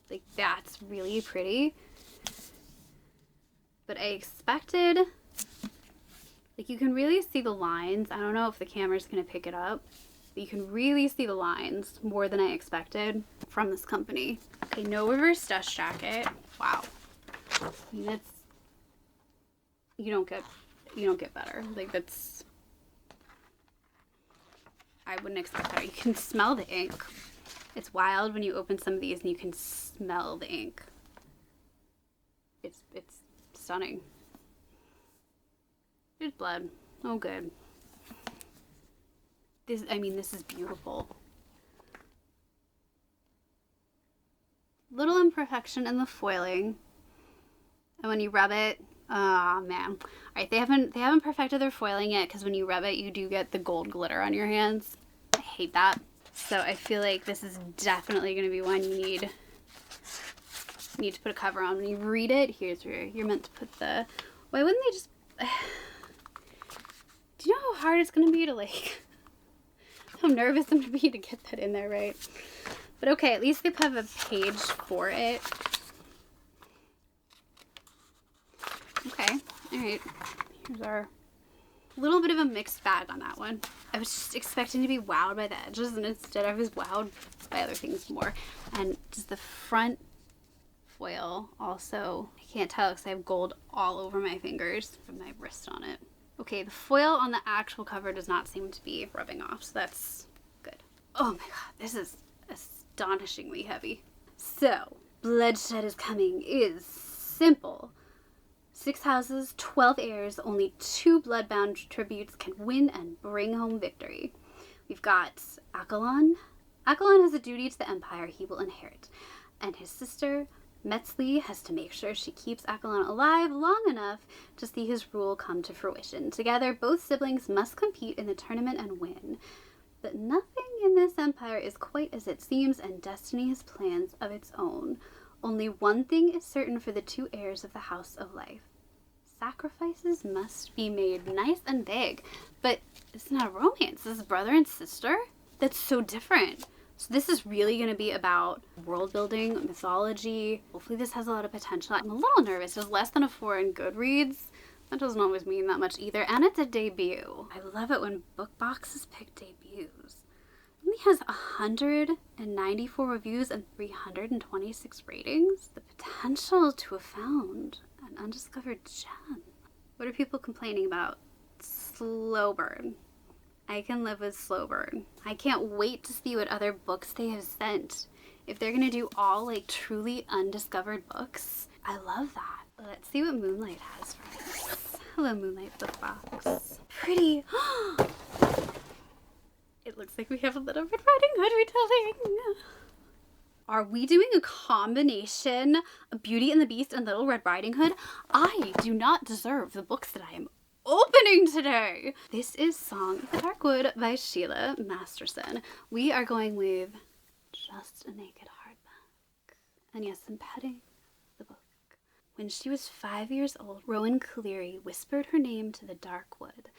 Like that's really pretty. But I expected, like you can really see the lines. I don't know if the camera's gonna pick it up, but you can really see the lines more than I expected from this company. Okay, no reverse dust jacket. Wow. I mean, that's, you don't get better. Like that's, I wouldn't expect that. You can smell the ink. It's wild when you open some of these and you can smell the ink. It's stunning. There's blood. Oh good. This is beautiful. Little imperfection in the foiling. And when you rub it, Ah, man. All right, they haven't perfected their foiling yet, because when you rub it, you do get the gold glitter on your hands. I hate that. So I feel like this is definitely going to be one you need to put a cover on. When you read it, here's where you're meant to put the... Why wouldn't they just... Do you know how hard it's going to be to, like... How nervous I'm going to be to get that in there, right? But okay, at least they have a page for it. Okay, alright. Here's our little bit of a mixed bag on that one. I was just expecting to be wowed by the edges, and instead I was wowed by other things more. And just the front foil also, I can't tell because I have gold all over my fingers from my wrist on it. Okay, the foil on the actual cover does not seem to be rubbing off, so that's good. Oh my god, this is astonishingly heavy. So, Bloodshed is Coming is simple. 6 houses, 12 heirs, only 2 bloodbound tributes can win and bring home victory. We've got Accolon. Accolon has a duty to the Empire he will inherit, and his sister, Metzli, has to make sure she keeps Accolon alive long enough to see his rule come to fruition. Together, both siblings must compete in the tournament and win. But nothing in this empire is quite as it seems, and destiny has plans of its own. Only one thing is certain for the 2 heirs of the House of Life. Sacrifices must be made. Nice and big. But it's not a romance. This is brother and sister? That's so different. So this is really going to be about world building, mythology. Hopefully this has a lot of potential. I'm a little nervous. It was less than a 4 in Goodreads. That doesn't always mean that much either. And it's a debut. I love it when book boxes pick debuts. It only has 194 reviews and 326 ratings. The potential to have found an undiscovered gem. What are people complaining about? Slow burn. I can live with slow burn. I can't wait to see what other books they have sent. If they're gonna do all like truly undiscovered books, I love that. Let's see what Moonlight has for us. Hello, Moonlight book box. Pretty. It looks like we have a little Red Riding Hood retelling. Are we doing a combination of Beauty and the Beast and Little Red Riding Hood? I do not deserve the books that I am opening today. This is Song of the Dark Wood by Sheila Masterson. We are going with Just a Naked Hardback. And yes, I'm petting the book. When she was 5 years old, Rowan Cleary whispered her name to the dark wood,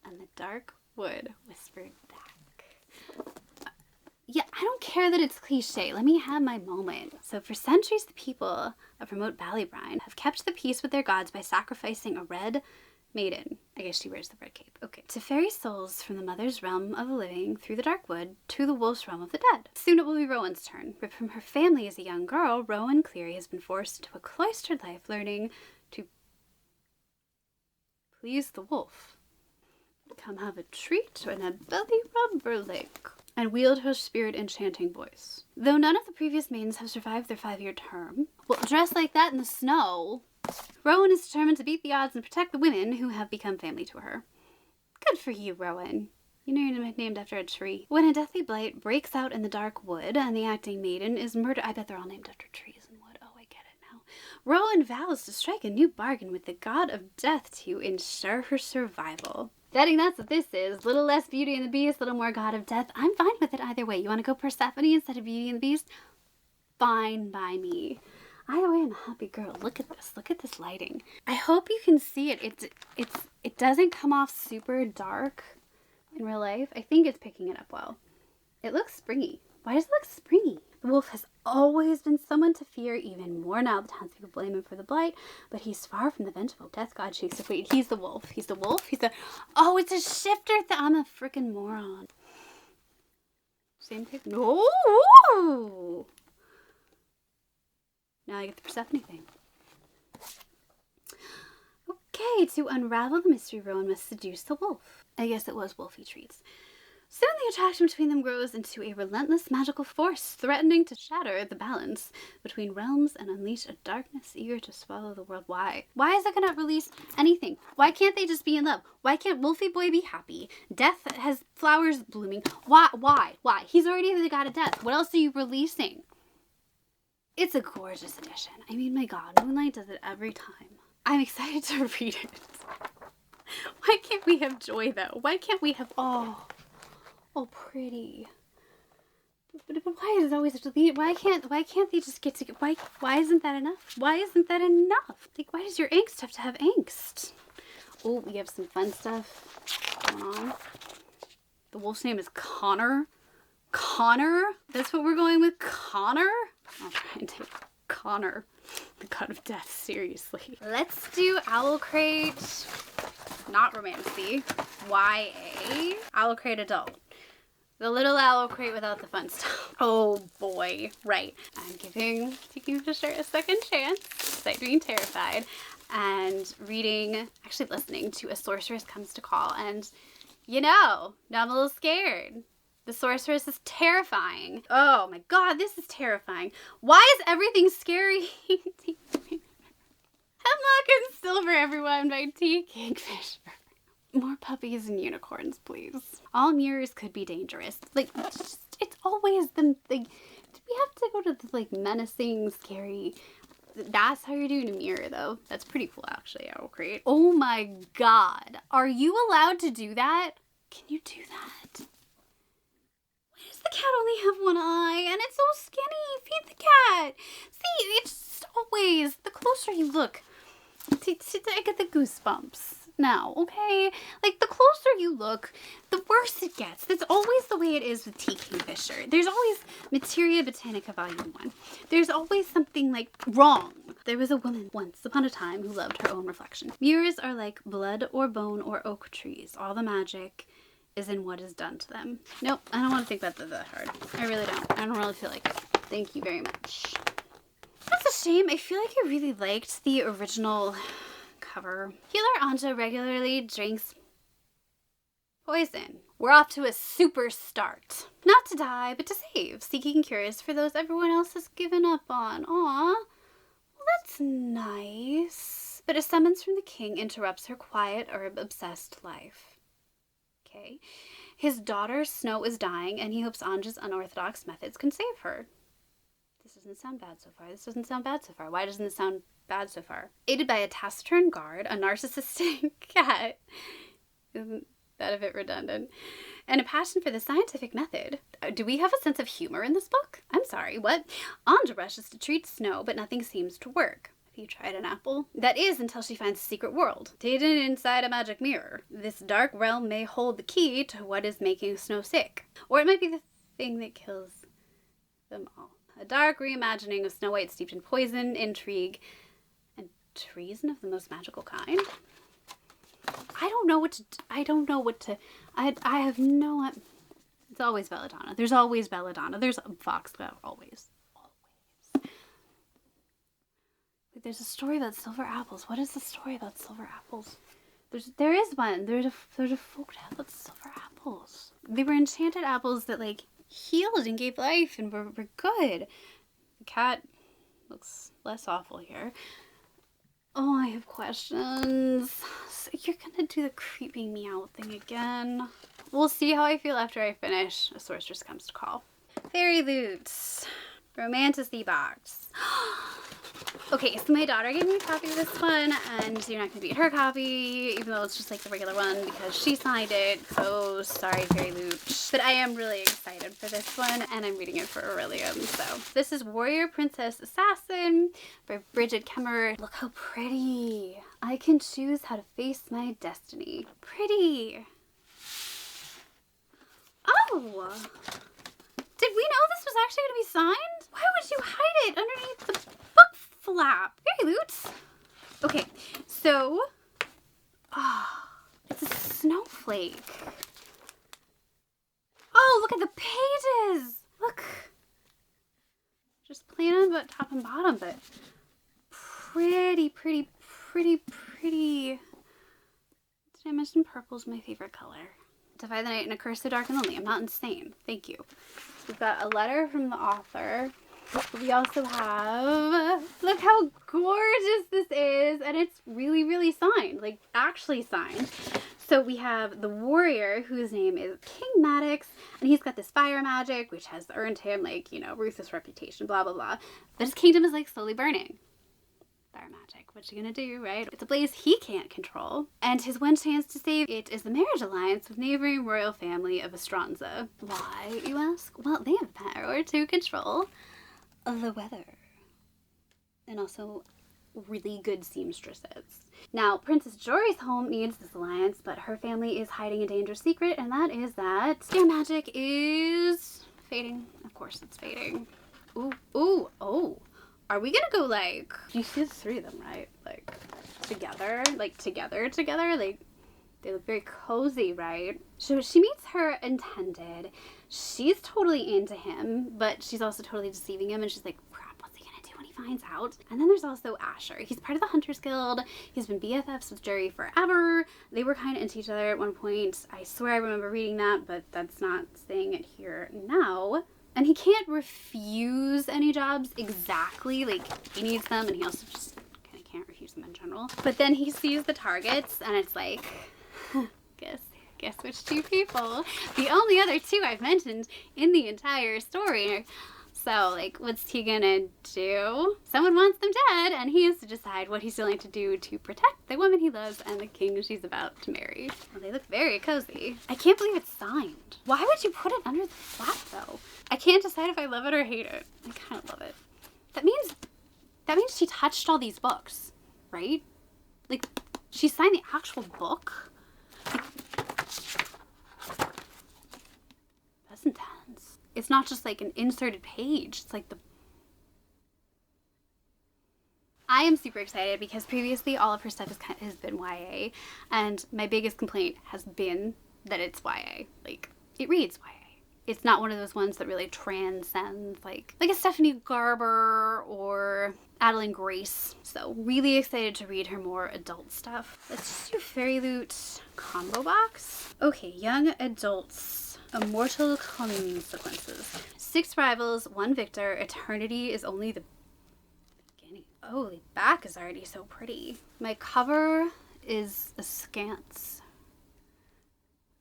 and the dark wood whispered back. Yeah, I don't care that it's cliche. Let me have my moment. So for centuries, the people of remote Ballybrine have kept the peace with their gods by sacrificing a red maiden. I guess she wears the red cape. Okay. To fairy souls from the mother's realm of the living through the dark wood to the wolf's realm of the dead. Soon it will be Rowan's turn. But from her family as a young girl, Rowan Cleary has been forced into a cloistered life, learning to please the wolf. Come have a treat and a belly rubber lick, and wield her spirit enchanting voice. Though none of the previous maidens have survived their 5-year term, well, dressed like that in the snow, Rowan is determined to beat the odds and protect the women who have become family to her. Good for you, Rowan. You know you're named after a tree. When a deathly blight breaks out in the dark wood and the acting maiden is murdered, I bet they're all named after trees and wood. Oh, I get it now. Rowan vows to strike a new bargain with the god of death to ensure her survival. Betting that's what this is. Little less Beauty and the Beast, little more God of Death. I'm fine with it either way. You want to go Persephone instead of Beauty and the Beast? Fine by me. Either way, I'm a happy girl. Look at this. Look at this lighting. I hope you can see it. It doesn't come off super dark in real life. I think it's picking it up well. It looks springy. Why does it look springy? The wolf has always been someone to fear, even more now the townspeople blame him for the blight, but he's far from the vengeful death god she seeks. Wait, he's the wolf. He's the wolf? He's the... Oh, it's a shifter I'm a freaking moron. Same thing? No! Now I get the Persephone thing. Okay, to unravel the mystery, Rowan must seduce the wolf. I guess it was wolfy treats. Soon the attraction between them grows into a relentless magical force, threatening to shatter the balance between realms and unleash a darkness eager to swallow the world. Why? Why is it gonna release anything? Why can't they just be in love? Why can't Wolfie Boy be happy? Death has flowers blooming. Why? Why? He's already the god of death. What else are you releasing? It's a gorgeous edition. I mean, my god, Moonlight does it every time. I'm excited to read it. Why can't we have joy though? Why can't we have, oh pretty. But why is it always have to be, why can't they just get to, why isn't that enough? Why isn't that enough? Like, why does your angst have to have angst? Oh, we have some fun stuff going on. The wolf's name is Connor. Connor? That's what we're going with? Connor? I'll try and take Connor, the god of death, seriously. Let's do Owlcrate, not Romantasy, YA, Owlcrate Adult. The little Owlcrate without the fun stuff. Oh boy, right. I'm giving Fisher a second chance, despite being terrified, and listening to A Sorceress Comes to Call, and you know, now I'm a little scared. The sorceress is terrifying. Oh my god, this is terrifying. Why is everything scary? Hemlock and Silver, everyone, by T. Kingfisher. More puppies and unicorns, please. All mirrors could be dangerous. Like, it's always the, like, do we have to go to the, like, menacing, scary... That's how you're doing a mirror, though. That's pretty cool, actually, Owlcrate. Oh my god. Are you allowed to do that? Can you do that? Why does the cat only have one eye? And it's so skinny. Feed the cat. See, it's just always, the closer you look, I get the goosebumps now, okay? Like, the closer you look, the worse it gets. That's always the way it is with T. Kingfisher. There's always Materia Botanica Volume 1. There's always something, like, wrong. There was a woman once upon a time who loved her own reflection. Mirrors are like blood or bone or oak trees. All the magic is in what is done to them. Nope, I don't want to think about that hard. I really don't. I don't really feel like it. Thank you very much. That's a shame. I feel like I really liked the original cover. Healer Anja regularly drinks poison. We're off to a super start. Not to die, but to save. Seeking cures for those everyone else has given up on. Aw. Well, that's nice. But a summons from the king interrupts her quiet or obsessed life. Okay. His daughter, Snow, is dying, and he hopes Anja's unorthodox methods can save her. This doesn't sound bad so far. This doesn't sound bad so far. Why doesn't this sound bad so far? Aided by a taciturn guard, a narcissistic cat, isn't that a bit redundant, and a passion for the scientific method. Do we have a sense of humor in this book? I'm sorry, what? Anja rushes to treat Snow, but nothing seems to work. Have you tried an apple? That is, until she finds a secret world, hidden inside a magic mirror. This dark realm may hold the key to what is making Snow sick. Or it might be the thing that kills them all. A dark reimagining of Snow White steeped in poison, intrigue, and treason of the most magical kind. I don't know what to, I have no, it's always Belladonna. There's always Belladonna. There's Foxglove, always. Like, there's a story about silver apples. What is the story about silver apples? There is one. There's a folk tale about silver apples. They were enchanted apples that, like, healed and gave life and were good. The cat looks less awful here. Oh, I have questions. So you're gonna do the creepy meow thing again. We'll see how I feel after I finish A Sorceress Comes to Call. Fairyloot Romantasy box. Okay, so my daughter gave me a copy of this one, and you're not going to beat her copy, even though it's just like the regular one, because she signed it. So sorry, Fairyloot. But I am really excited for this one, and I'm reading it for Aurelium. So this is Warrior Princess Assassin by Bridget Kemmer. Look how pretty. I can choose how to face my destiny. Pretty. Oh! Did we know this was actually going to be signed? Why would you hide it underneath the book flap? Fairyloot. Okay, so, it's a snowflake. Oh, look at the pages. Look. Just plain on but top and bottom, but pretty, pretty, pretty, pretty. Did I mention purple's my favorite color? Defy the night and a curse so dark and lonely. I'm not insane. Thank you. We've got a letter from the author. We also have, look how gorgeous this is, and it's really, really signed, like actually signed. So we have the warrior, whose name is King Maddox, and he's got this fire magic, which has earned him, like, you know, ruthless reputation, blah, blah, blah. But his kingdom is, like, slowly burning. fire magic. What you gonna do, right? It's a blaze he can't control. And his one chance to save it is the marriage alliance with neighboring royal family of Estranza. Why, you ask? Well, they have power to control the weather. And also really good seamstresses. Now, Princess Jory's home needs this alliance, but her family is hiding a dangerous secret, and that is that their magic is fading. Of course it's fading. Ooh, ooh, oh. Are we gonna go, like, you see the three of them, right? Like, together? Like, together? Like, they look very cozy, right? So she meets her Enchanted. She's totally into him, but she's also totally deceiving him, and she's like, crap, what's he gonna do when he finds out? And then there's also Asher. He's part of the Hunters Guild. He's been BFFs with Jerry forever. They were kind of into each other at one point. I swear I remember reading that, but that's not saying it here now. And he can't refuse any jobs exactly, like he needs them, and he also just kind of can't refuse them in general. But then he sees the targets, and it's like, guess which two people? The only other two I've mentioned in the entire story. So, like, what's he gonna do? Someone wants them dead, and he has to decide what he's going to do to protect the woman he loves and the king she's about to marry. Well, they look very cozy. I can't believe it's signed. Why would you put it under the flap, though? I can't decide if I love it or hate it. I kind of love it. That means she touched all these books, right? Like, she signed the actual book? Like, that's intense. It's not just like an inserted page. It's like the... I am super excited because previously all of her stuff has been YA, and my biggest complaint has been that it's YA. Like, it reads YA. It's not one of those ones that really transcends like a Stephanie Garber or Adeline Grace. So really excited to read her more adult stuff. Let's just do Fairyloot combo box. Okay, young adults. Immortal consequences. 6 rivals, 1 victor. Eternity is only the beginning. Oh, the back is already so pretty. My cover is askance.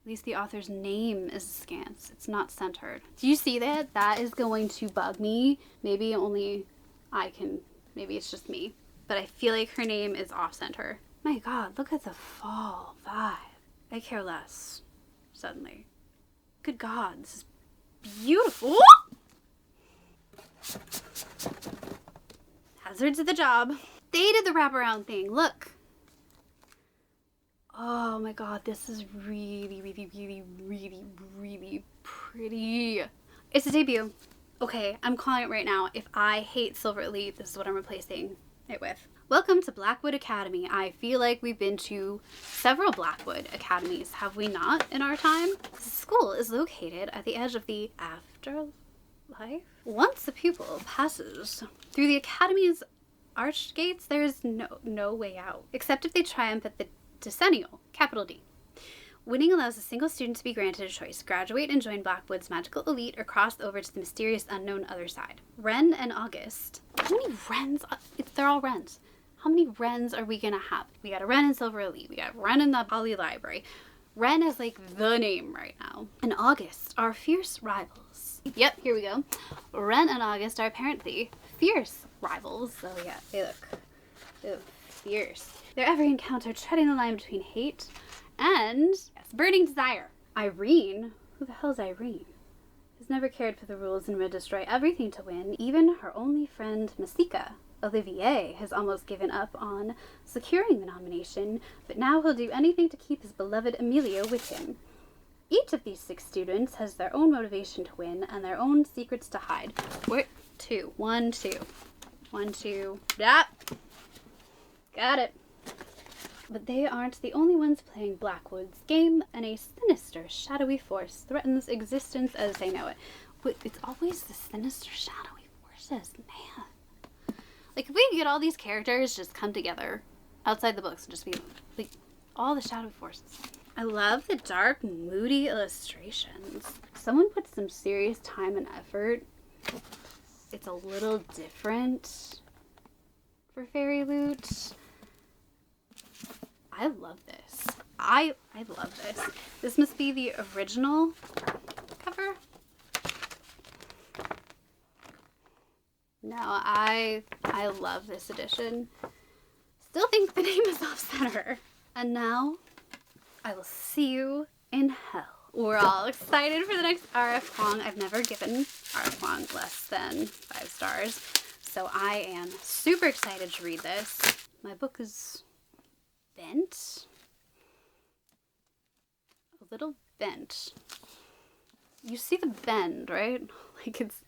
At least the author's name is askance. It's not centered. Do you see that? That is going to bug me. Maybe only I can. Maybe it's just me. But I feel like her name is off center. My God, look at the fall vibe. I care less. Suddenly. Good God, this is beautiful. Hazards of the job. They did the wraparound thing. Look. Oh my God, this is really, really, really, really, really pretty. It's a debut. Okay, I'm calling it right now. If I hate Silver Elite, this is what I'm replacing it with. Welcome to Blackwood Academy. I feel like we've been to several Blackwood Academies, have we not, in our time? The school is located at the edge of the afterlife. Once a pupil passes through the Academy's arched gates, there is no way out, except if they triumph at the decennial, capital D. Winning allows a single student to be granted a choice: graduate and join Blackwood's magical elite, or cross over to the mysterious unknown other side. Ren and August. How many Rens? They're all Rens. How many Rens are we gonna have? We got a Ren in Silver Elite. We got Ren in the Poly Library. Ren is like the name right now. And August are fierce rivals. Yep, here we go. Ren and August are apparently fierce rivals. So yeah, they look fierce. Their every encounter treading the line between hate and burning desire. Irene, who the hell is Irene? Has never cared for the rules and would destroy everything to win. Even her only friend, Masika. Olivier has almost given up on securing the nomination, but now he'll do anything to keep his beloved Emilio with him. Each of these 6 students has their own motivation to win and their own secrets to hide. Where? 2. 1, 2. 1, 2. Yep. Got it. But they aren't the only ones playing Blackwood's game, and a sinister, shadowy force threatens existence as they know it. Wait, it's always the sinister, shadowy forces, man. Like, if we could get all these characters just come together outside the books and just be, like, all the shadowy forces. I love the dark, moody illustrations. Someone put some serious time and effort. It's a little different for Fairyloot. I love this. I love this. This must be the original cover. No, I love this edition. still think the name is off-center. And now, I will see you in hell. We're all excited for the next RF Kwong. I've never given RF Kwong less than 5 stars, so I am super excited to read this. My book is bent. A little bent. You see the bend, right? Like it's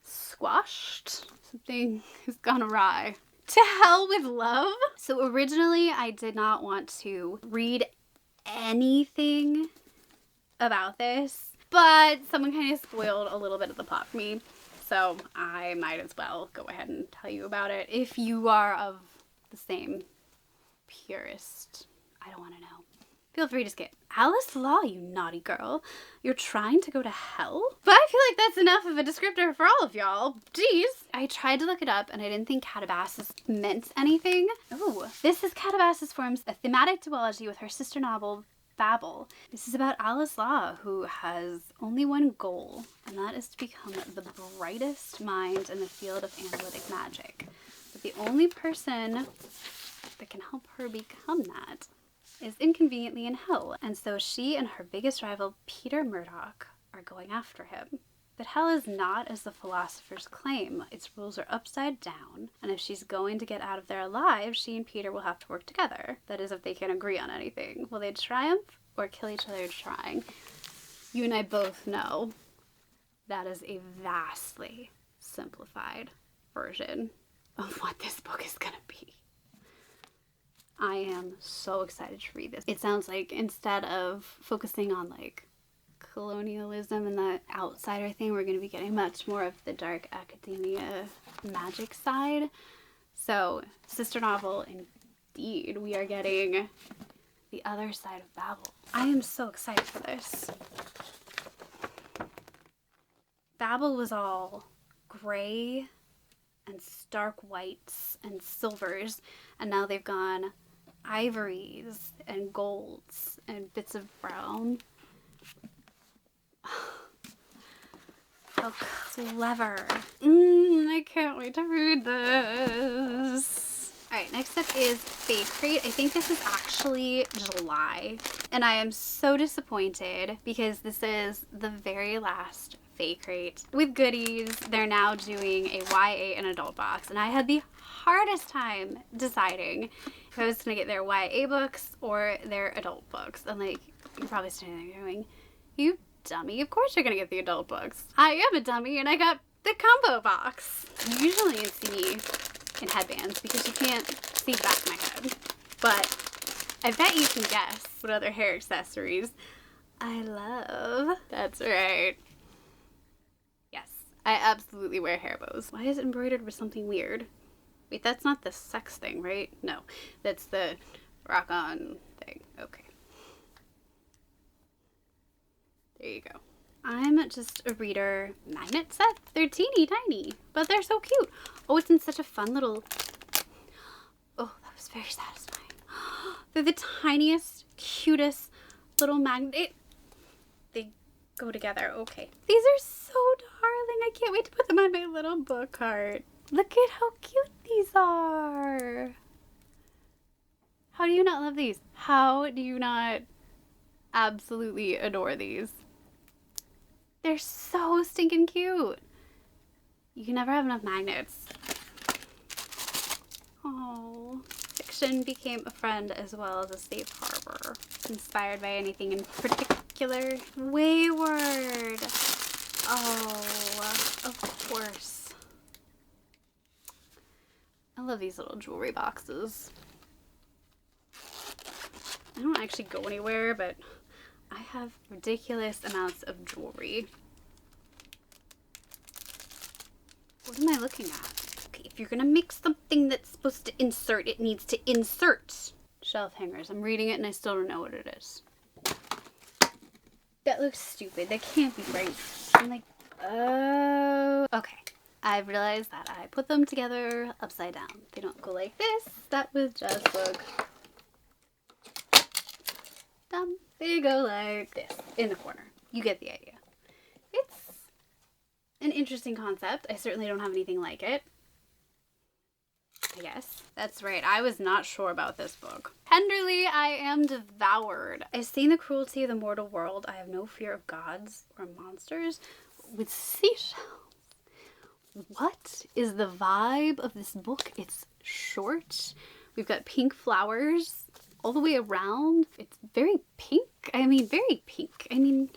squashed. Something has gone awry. To hell with love. So originally I did not want to read anything about this, but someone kind of spoiled a little bit of the plot for me, so I might as well go ahead and tell you about it if you are of the same purist. I don't want to know. Feel free to skip. Alice Law, you naughty girl. You're trying to go to hell? But I feel like that's enough of a descriptor for all of y'all. Jeez. I tried to look it up and I didn't think Catabasis meant anything. Oh, this is Catabasis forms a thematic duology with her sister novel, Babel. This is about Alice Law, who has only one goal, and that is to become the brightest mind in the field of analytic magic. But the only person that can help her become that is inconveniently in hell, and so she and her biggest rival, Peter Murdoch, are going after him. But hell is not as the philosophers claim. Its rules are upside down, and if she's going to get out of there alive, she and Peter will have to work together. That is, if they can agree on anything. Will they triumph or kill each other trying? You and I both know that is a vastly simplified version of what this book is gonna be. I am so excited to read this. It sounds like instead of focusing on like colonialism and the outsider thing, we're going to be getting much more of the dark academia magic side. So, sister novel indeed. We are getting the other side of Babel. I am so excited for this. Babel was all gray and stark whites and silvers, and now they've gone ivories and golds and bits of brown. How clever. I can't wait to read this. Alright, next up is Faecrate. I think this is actually July, and I am so disappointed because this is the very last Faecrate with goodies. They're now doing a YA and adult box, and I had the hardest time deciding if I was going to get their YA books or their adult books. And like, you're probably standing there going, you dummy, of course you're going to get the adult books. I am a dummy and I got the combo box. You usually can see me in headbands because you can't see the back of my head. But I bet you can guess what other hair accessories I love. That's right. Yes, I absolutely wear hair bows. Why is it embroidered with something weird? Wait, that's not the sex thing, right? No, that's the rock-on thing. Okay. There you go. I'm just a reader magnet set. They're teeny tiny, but they're so cute. Oh, it's in such a fun little... Oh, that was very satisfying. They're the tiniest, cutest little magnet. They go together. Okay. These are so darling. I can't wait to put them on my little book cart. Look at how cute these are. How do you not love these? How do you not absolutely adore these? They're so stinking cute. You can never have enough magnets. Oh, fiction became a friend as well as a safe harbor. Inspired by anything in particular? Wayward. Oh, of course. I love these little jewelry boxes. I don't actually go anywhere, but I have ridiculous amounts of jewelry. What am I looking at? Okay, if you're gonna make something that's supposed to insert, it needs to insert. Shelf hangers. I'm reading it and I still don't know what it is. That looks stupid. That can't be right. I'm like, oh. Okay. I've realized that I put them together upside down. They don't go like this. That was just look dumb. They go like this in the corner. You get the idea. It's an interesting concept. I certainly don't have anything like it, I guess. That's right, I was not sure about this book. Tenderly I am devoured. I've seen the cruelty of the mortal world. I have no fear of gods or monsters with seashells. What is the vibe of this book? It's short. We've got pink flowers all the way around. It's very pink. I mean, very pink. I mean,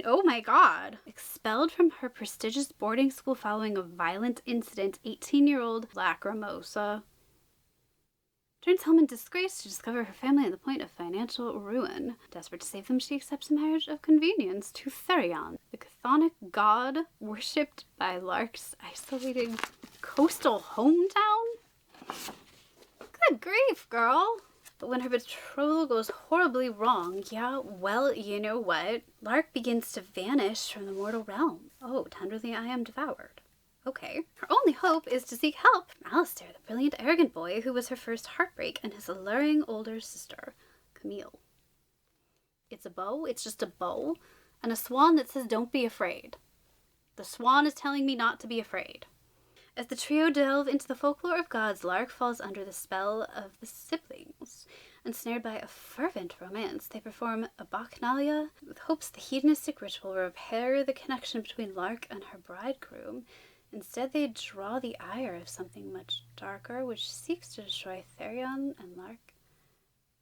oh my god. Expelled from her prestigious boarding school following a violent incident, 18-year-old Lacrimosa turns home in disgrace to discover her family at the point of financial ruin. Desperate to save them, she accepts a marriage of convenience to Therion, the chthonic god worshipped by Lark's isolated coastal hometown. Good grief, girl. But when her betrothal goes horribly wrong, yeah, well, you know what? Lark begins to vanish from the mortal realm. Oh, tenderly I am devoured. Okay. Her only hope is to seek help from Alistair, the brilliant, arrogant boy who was her first heartbreak, and his alluring older sister, Camille. It's a bow. It's just a bow. And a swan that says, don't be afraid. The swan is telling me not to be afraid. As the trio delve into the folklore of gods, Lark falls under the spell of the siblings. Ensnared by a fervent romance, they perform a bacchanalia with hopes the hedonistic ritual will repair the connection between Lark and her bridegroom. Instead, they draw the ire of something much darker, which seeks to destroy Therion and Lark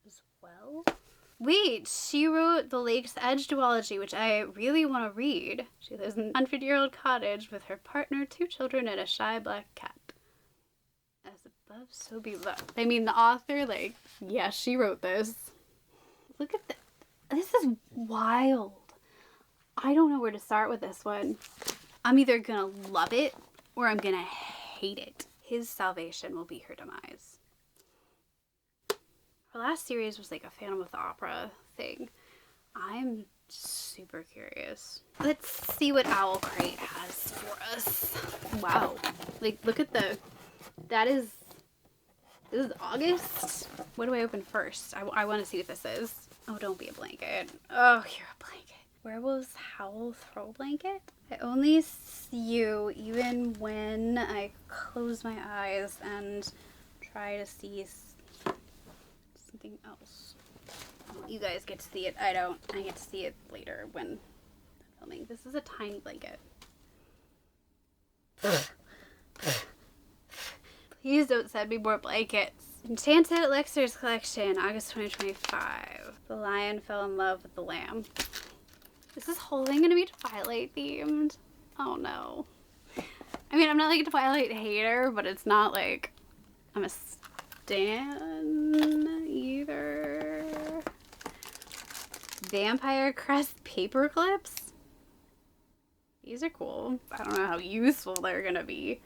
as well. Wait, she wrote The Lake's Edge duology, which I really want to read. She lives in a 100-year-old cottage with her partner, 2 children, and a shy black cat. As above, so below. I mean, the author, like, yeah, she wrote this. Look at this. This is wild. I don't know where to start with this one. I'm either gonna love it or I'm gonna hate it. His salvation will be her demise. Her last series was like a Phantom of the Opera thing. I'm super curious. Let's see what Owlcrate has for us. Wow. Like, look at this is August? What do I open first? I want to see what this is. Oh, don't be a blanket. Oh, you're a blanket. Werewolves Howl Throw Blanket? I only see you even when I close my eyes and try to see something else. You guys get to see it. I don't. I get to see it later when I'm filming. This is a tiny blanket. Please don't send me more blankets. Enchanted Elixirs Collection, August 2025. The lion fell in love with the lamb. Is this whole thing gonna be Twilight themed? Oh no. I mean, I'm not like a Twilight hater, but it's not like I'm a stan either. Vampire Crest paper clips? These are cool. I don't know how useful they're gonna be.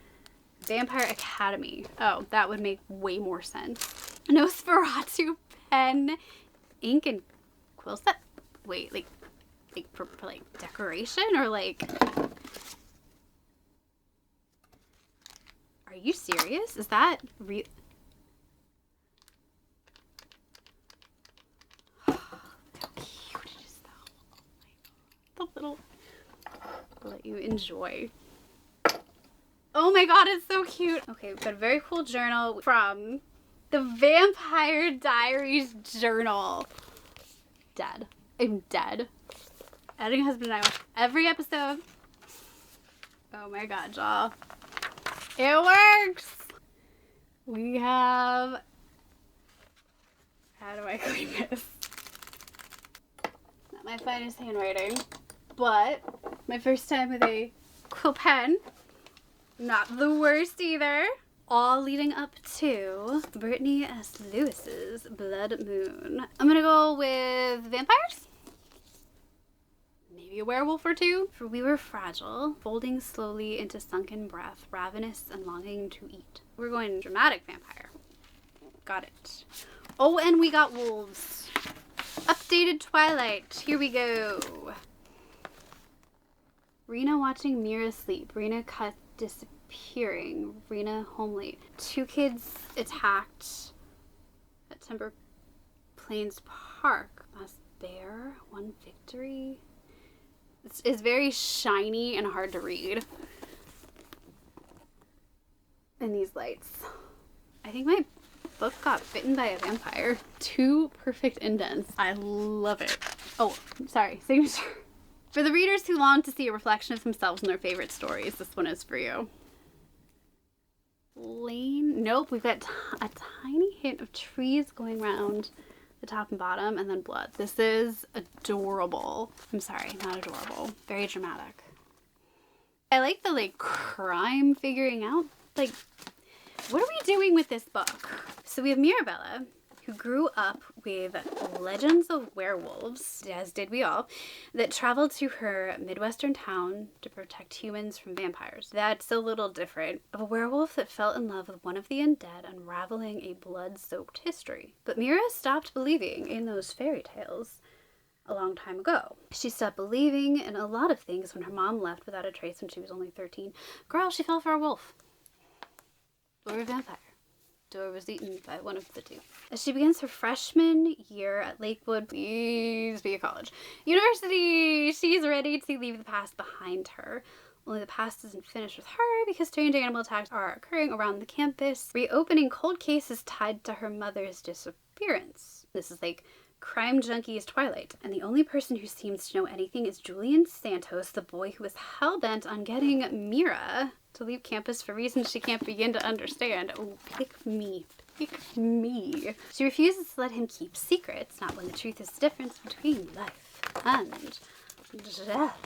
Vampire Academy. Oh, that would make way more sense. Nosferatu pen, ink, and quill set. Wait, like for like decoration or like? Are you serious? Is that real? How cute it is though. Oh my god. The little. I'll let you enjoy. Oh my god, it's so cute. Okay, we've got a very cool journal from the Vampire Diaries journal. Dead. I'm dead. Editing husband and I watch every episode. Oh my god, y'all. It works! We have... How do I clean this? Not my finest handwriting, but my first time with a quill pen. Not the worst either. All leading up to Brittany S. Lewis's Blood Moon. I'm gonna go with vampires? Maybe a werewolf or two? For we were fragile, folding slowly into sunken breath, ravenous and longing to eat. We're going dramatic vampire. Got it. Oh, and we got wolves. Updated Twilight. Here we go. Rena watching Mira sleep. Rena cut disappearing. Rena home late. 2 kids attacked at Timber Plains Park. Last bear. 1 victory. It's very shiny and hard to read in these lights. I think my book got bitten by a vampire. 2 perfect indents. I love it. Oh, sorry. Signature. For the readers who long to see a reflection of themselves in their favorite stories, this one is for you. Lane. Nope, we've got a tiny hint of trees going around the top and bottom, and then blood. This is adorable. I'm sorry, not adorable. Very dramatic. I like the like crime figuring out. Like, what are we doing with this book? So we have Mirabella, who grew up with legends of werewolves, as did we all, that traveled to her Midwestern town to protect humans from vampires. That's a little different. Of a werewolf that fell in love with one of the undead, unraveling a blood-soaked history. But Mira stopped believing in those fairy tales a long time ago. She stopped believing in a lot of things when her mom left without a trace when she was only 13. Girl, she fell for a wolf. Or a vampire. Or was eaten by one of the 2. As she begins her freshman year at Lakewood, please be a college, university, she's ready to leave the past behind her. Only the past isn't finished with her because strange animal attacks are occurring around the campus, reopening cold cases tied to her mother's disappearance. This is like crime junkies Twilight, and the only person who seems to know anything is Julian Santos, the boy who is hell-bent on getting Mira to leave campus for reasons she can't begin to understand. Oh, pick me. Pick me. She refuses to let him keep secrets, not when the truth is the difference between life and death.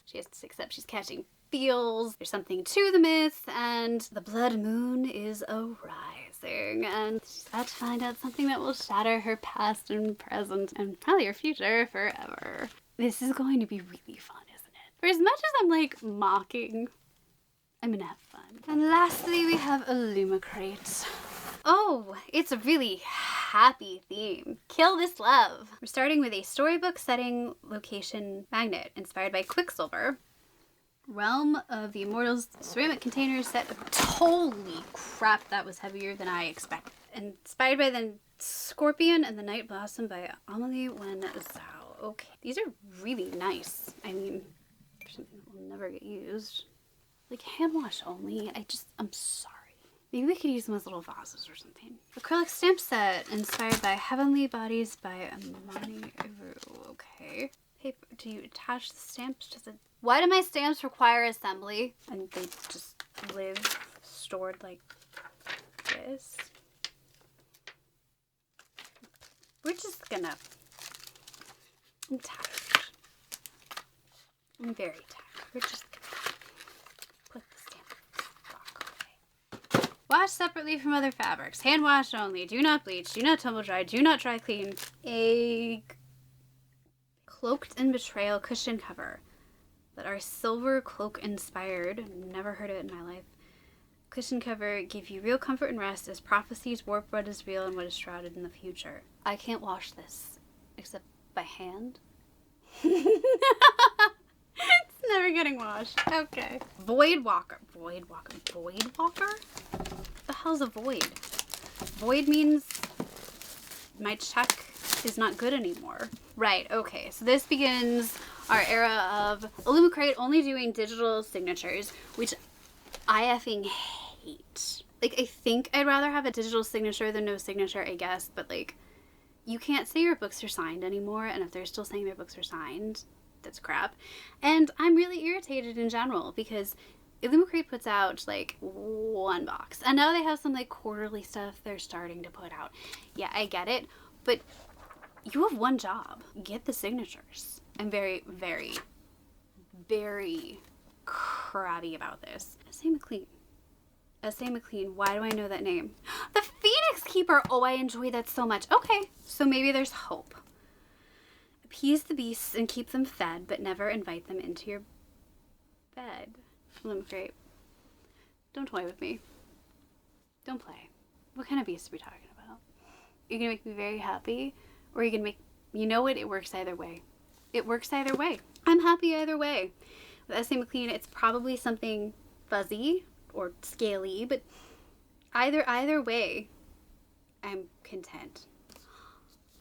She has to accept she's catching feels. There's something to the myth, and the blood moon is arising, and she's about to find out something that will shatter her past and present, and probably her future forever. This is going to be really fun, isn't it? For as much as I'm like mocking, I'm gonna have fun. And lastly, we have Illumicrate. Oh, it's a really happy theme. Kill this love. We're starting with a storybook setting location magnet inspired by Quicksilver. Realm of the Immortals ceramic container set of... Holy crap, that was heavier than I expected. Inspired by the Scorpion and the Night Blossom by Amelie Wen Zhao. Okay, these are really nice. I mean, something that will never get used. Like hand wash only. I'm sorry. Maybe we could use them as little vases or something. Acrylic stamp set inspired by Heavenly Bodies by Amani Iru. Okay. Paper, do you attach the stamps to the... Why do my stamps require assembly? And they just live stored like this. We're just gonna... I'm tired. I'm very tired. We're just gonna put the stamp back away. Wash separately from other fabrics. Hand wash only. Do not bleach. Do not tumble dry. Do not dry clean. A Cloaked in Betrayal cushion cover that are silver cloak inspired. Never heard of it in my life. Cushion cover give you real comfort and rest as prophecies warp what is real and what is shrouded in the future. I can't wash this except by hand. It's never getting washed. Okay. Void Walker. Void Walker. Void Walker? What the hell's a void? Void means my check is not good anymore. Right, okay. So this begins our era of Illumicrate only doing digital signatures, which I effing hate. Like, I think I'd rather have a digital signature than no signature, I guess, but like, you can't say your books are signed anymore, and if they're still saying their books are signed, that's crap. And I'm really irritated in general because Illumicrate puts out like one box, and now they have some like quarterly stuff they're starting to put out. Yeah, I get it, but you have one job. Get the signatures. I'm very, very, very crabby about this. S.A. McLean. S.A. McLean. Why do I know that name? The Phoenix Keeper. Oh, I enjoy that so much. Okay, so maybe there's hope. Appease the beasts and keep them fed, but never invite them into your bed. Illumicrate. Don't toy with me. Don't play. What kind of beast are we talking about? You're gonna make me very happy, or you're gonna make... You know what? It works either way. It works either way. I'm happy either way. With S.A. McLean, it's probably something fuzzy or scaly, but either way, I'm content.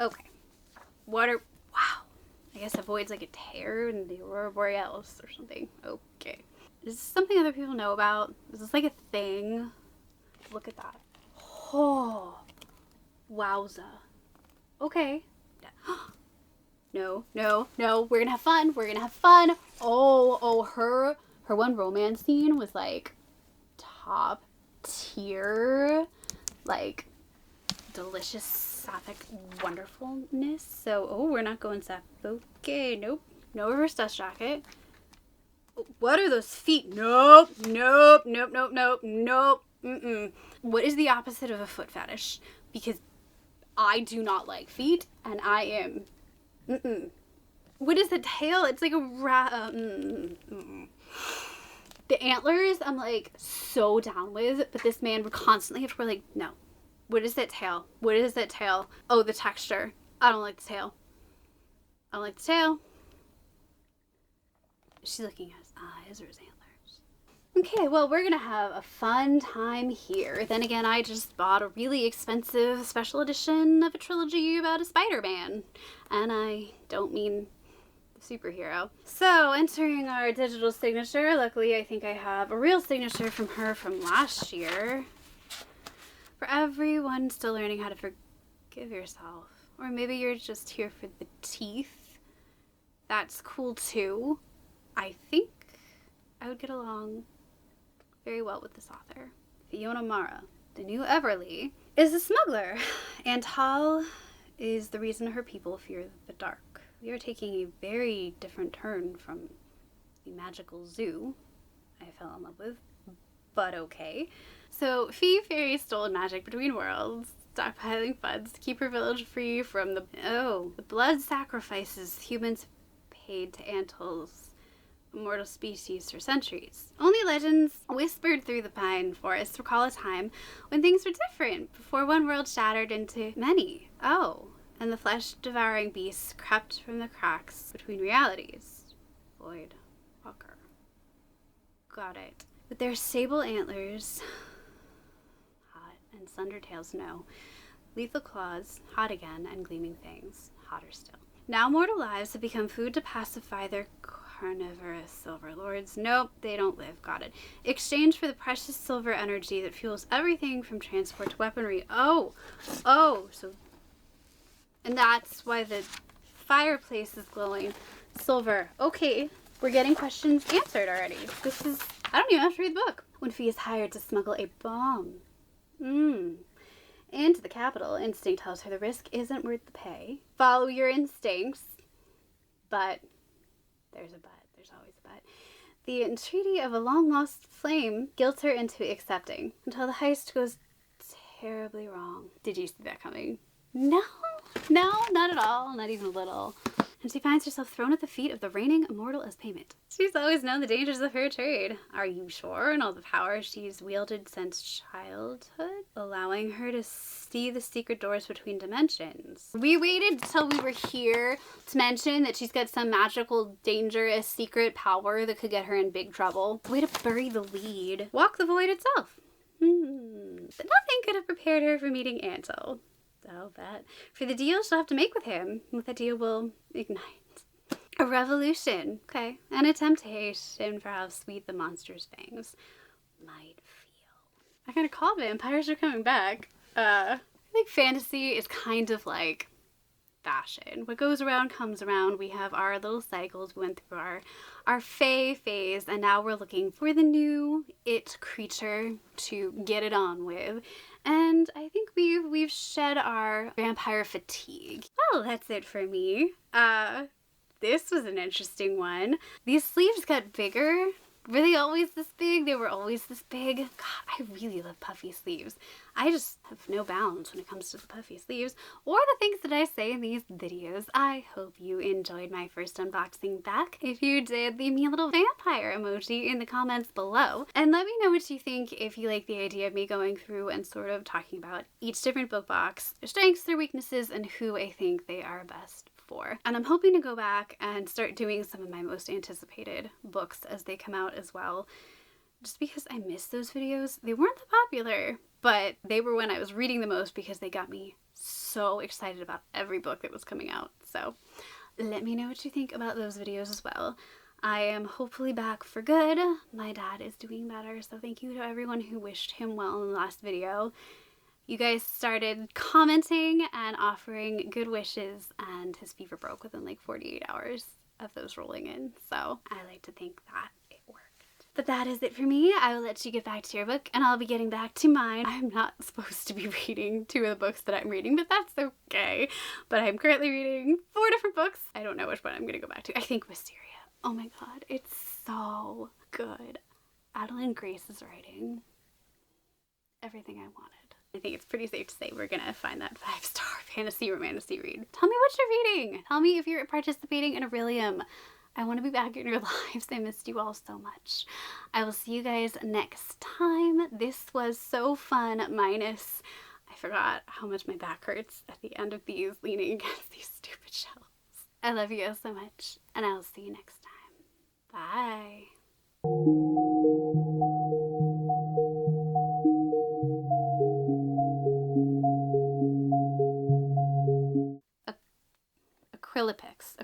Okay. Water. Wow. I guess avoids like a tear in the Aurora Borealis or something. Okay. Is this something other people know about? Is this like a thing? look at that. Oh, wowza. Okay. No, no, no. We're gonna have fun. We're gonna have fun. Oh, her one romance scene was like top tier, like delicious sapphic wonderfulness. So, oh, we're not going sap. Okay, nope. No reverse dust jacket. What are those feet? Nope, nope, nope, nope, nope, nope. Mm-mm. What is the opposite of a foot fetish? Because I do not like feet, and I am. Mm-mm. What is the tail? It's like a The antlers, I'm like so down with, but this man would constantly have to be like, no. What is that tail? What is that tail? Oh, the texture. I don't like the tail. I don't like the tail. She's looking at his eyes or his antlers. Okay, well, we're gonna have a fun time here. Then again, I just bought a really expensive special edition of a trilogy about a Spider-Man. And I don't mean the superhero. So, entering our digital signature, luckily I think I have a real signature from her from last year. For everyone still learning how to forgive yourself. Or maybe you're just here for the teeth. That's cool too. I think I would get along very well with this author. Fiona Mara, the new Everly, is a smuggler, and Hal is the reason her people fear the dark. We are taking a very different turn from the magical zoo I fell in love with, but okay. So, Fairy stole magic between worlds, stockpiling funds to keep her village free from the blood sacrifices humans paid to Antil's immortal species for centuries. Only legends whispered through the pine forest recall a time when things were different, before one world shattered into many. Oh, and the flesh-devouring beasts crept from the cracks between realities. Void Walker. Got it. With their sable antlers, hot, and slender tails, no. Lethal claws, hot again, and gleaming fangs, hotter still. Now mortal lives have become food to pacify their carnivorous silver lords. Nope, they don't live. Got it. Exchange for the precious silver energy that fuels everything from transport to weaponry. Oh, so... And that's why the fireplace is glowing silver. Okay, we're getting questions answered already. This is... I don't even have to read the book. When Fee is hired to smuggle a bomb. Into the capital, instinct tells her the risk isn't worth the pay. Follow your instincts. But there's a but. There's always a but. The entreaty of a long-lost flame guilts her into accepting until the heist goes terribly wrong. Did you see that coming? No, not at all. Not even a little. And she finds herself thrown at the feet of the reigning immortal as payment. She's always known the dangers of her trade. Are you sure? And all the power she's wielded since childhood, allowing her to see the secret doors between dimensions. We waited till we were here to mention that she's got some magical, dangerous, secret power that could get her in big trouble. Way to bury the lead. Walk the void itself. But nothing could have prepared her for meeting Antil. I'll bet. For the deal she'll have to make with him. What the deal will ignite. A revolution. Okay. And a temptation for how sweet the monster's fangs might feel. I kind of called vampires are coming back. I think fantasy is kind of like fashion. What goes around comes around. We have our little cycles. We went through our fae phase, and now we're looking for the new it creature to get it on with. And I think we've shed our vampire fatigue. Well, that's it for me. This was an interesting one. These sleeves got bigger. Were they always this big? They were always this big. God, I really love puffy sleeves. I just have no bounds when it comes to the puffy sleeves or the things that I say in these videos. I hope you enjoyed my first unboxing back. If you did, leave me a little vampire emoji in the comments below. And let me know what you think if you like the idea of me going through and sort of talking about each different book box, their strengths, their weaknesses, and who I think they are best for. And I'm hoping to go back and start doing some of my most anticipated books as they come out as well. Just because I miss those videos. They weren't that popular, but they were when I was reading the most because they got me so excited about every book that was coming out. So let me know what you think about those videos as well. I am hopefully back for good. My dad is doing better, so thank you to everyone who wished him well in the last video. You guys started commenting and offering good wishes, and his fever broke within like 48 hours of those rolling in, so I like to think that it worked. But that is it for me. I will let you get back to your book, and I'll be getting back to mine. I'm not supposed to be reading 2 of the books that I'm reading, but that's okay. But I'm currently reading 4 different books. I don't know which one I'm gonna go back to. I think Wisteria. Oh my god, it's so good. Adeline Grace's writing. Everything I wanted. I think it's pretty safe to say we're gonna find that 5-star fantasy romantasy read. Tell me what you're reading. Tell me if you're participating in Aurelium. I want to be back in your lives. I missed you all so much. I will see you guys next time. This was so fun, minus I forgot how much my back hurts at the end of these leaning against these stupid shelves. I love you guys so much, and I'll see you next time. Bye. Acrylipics.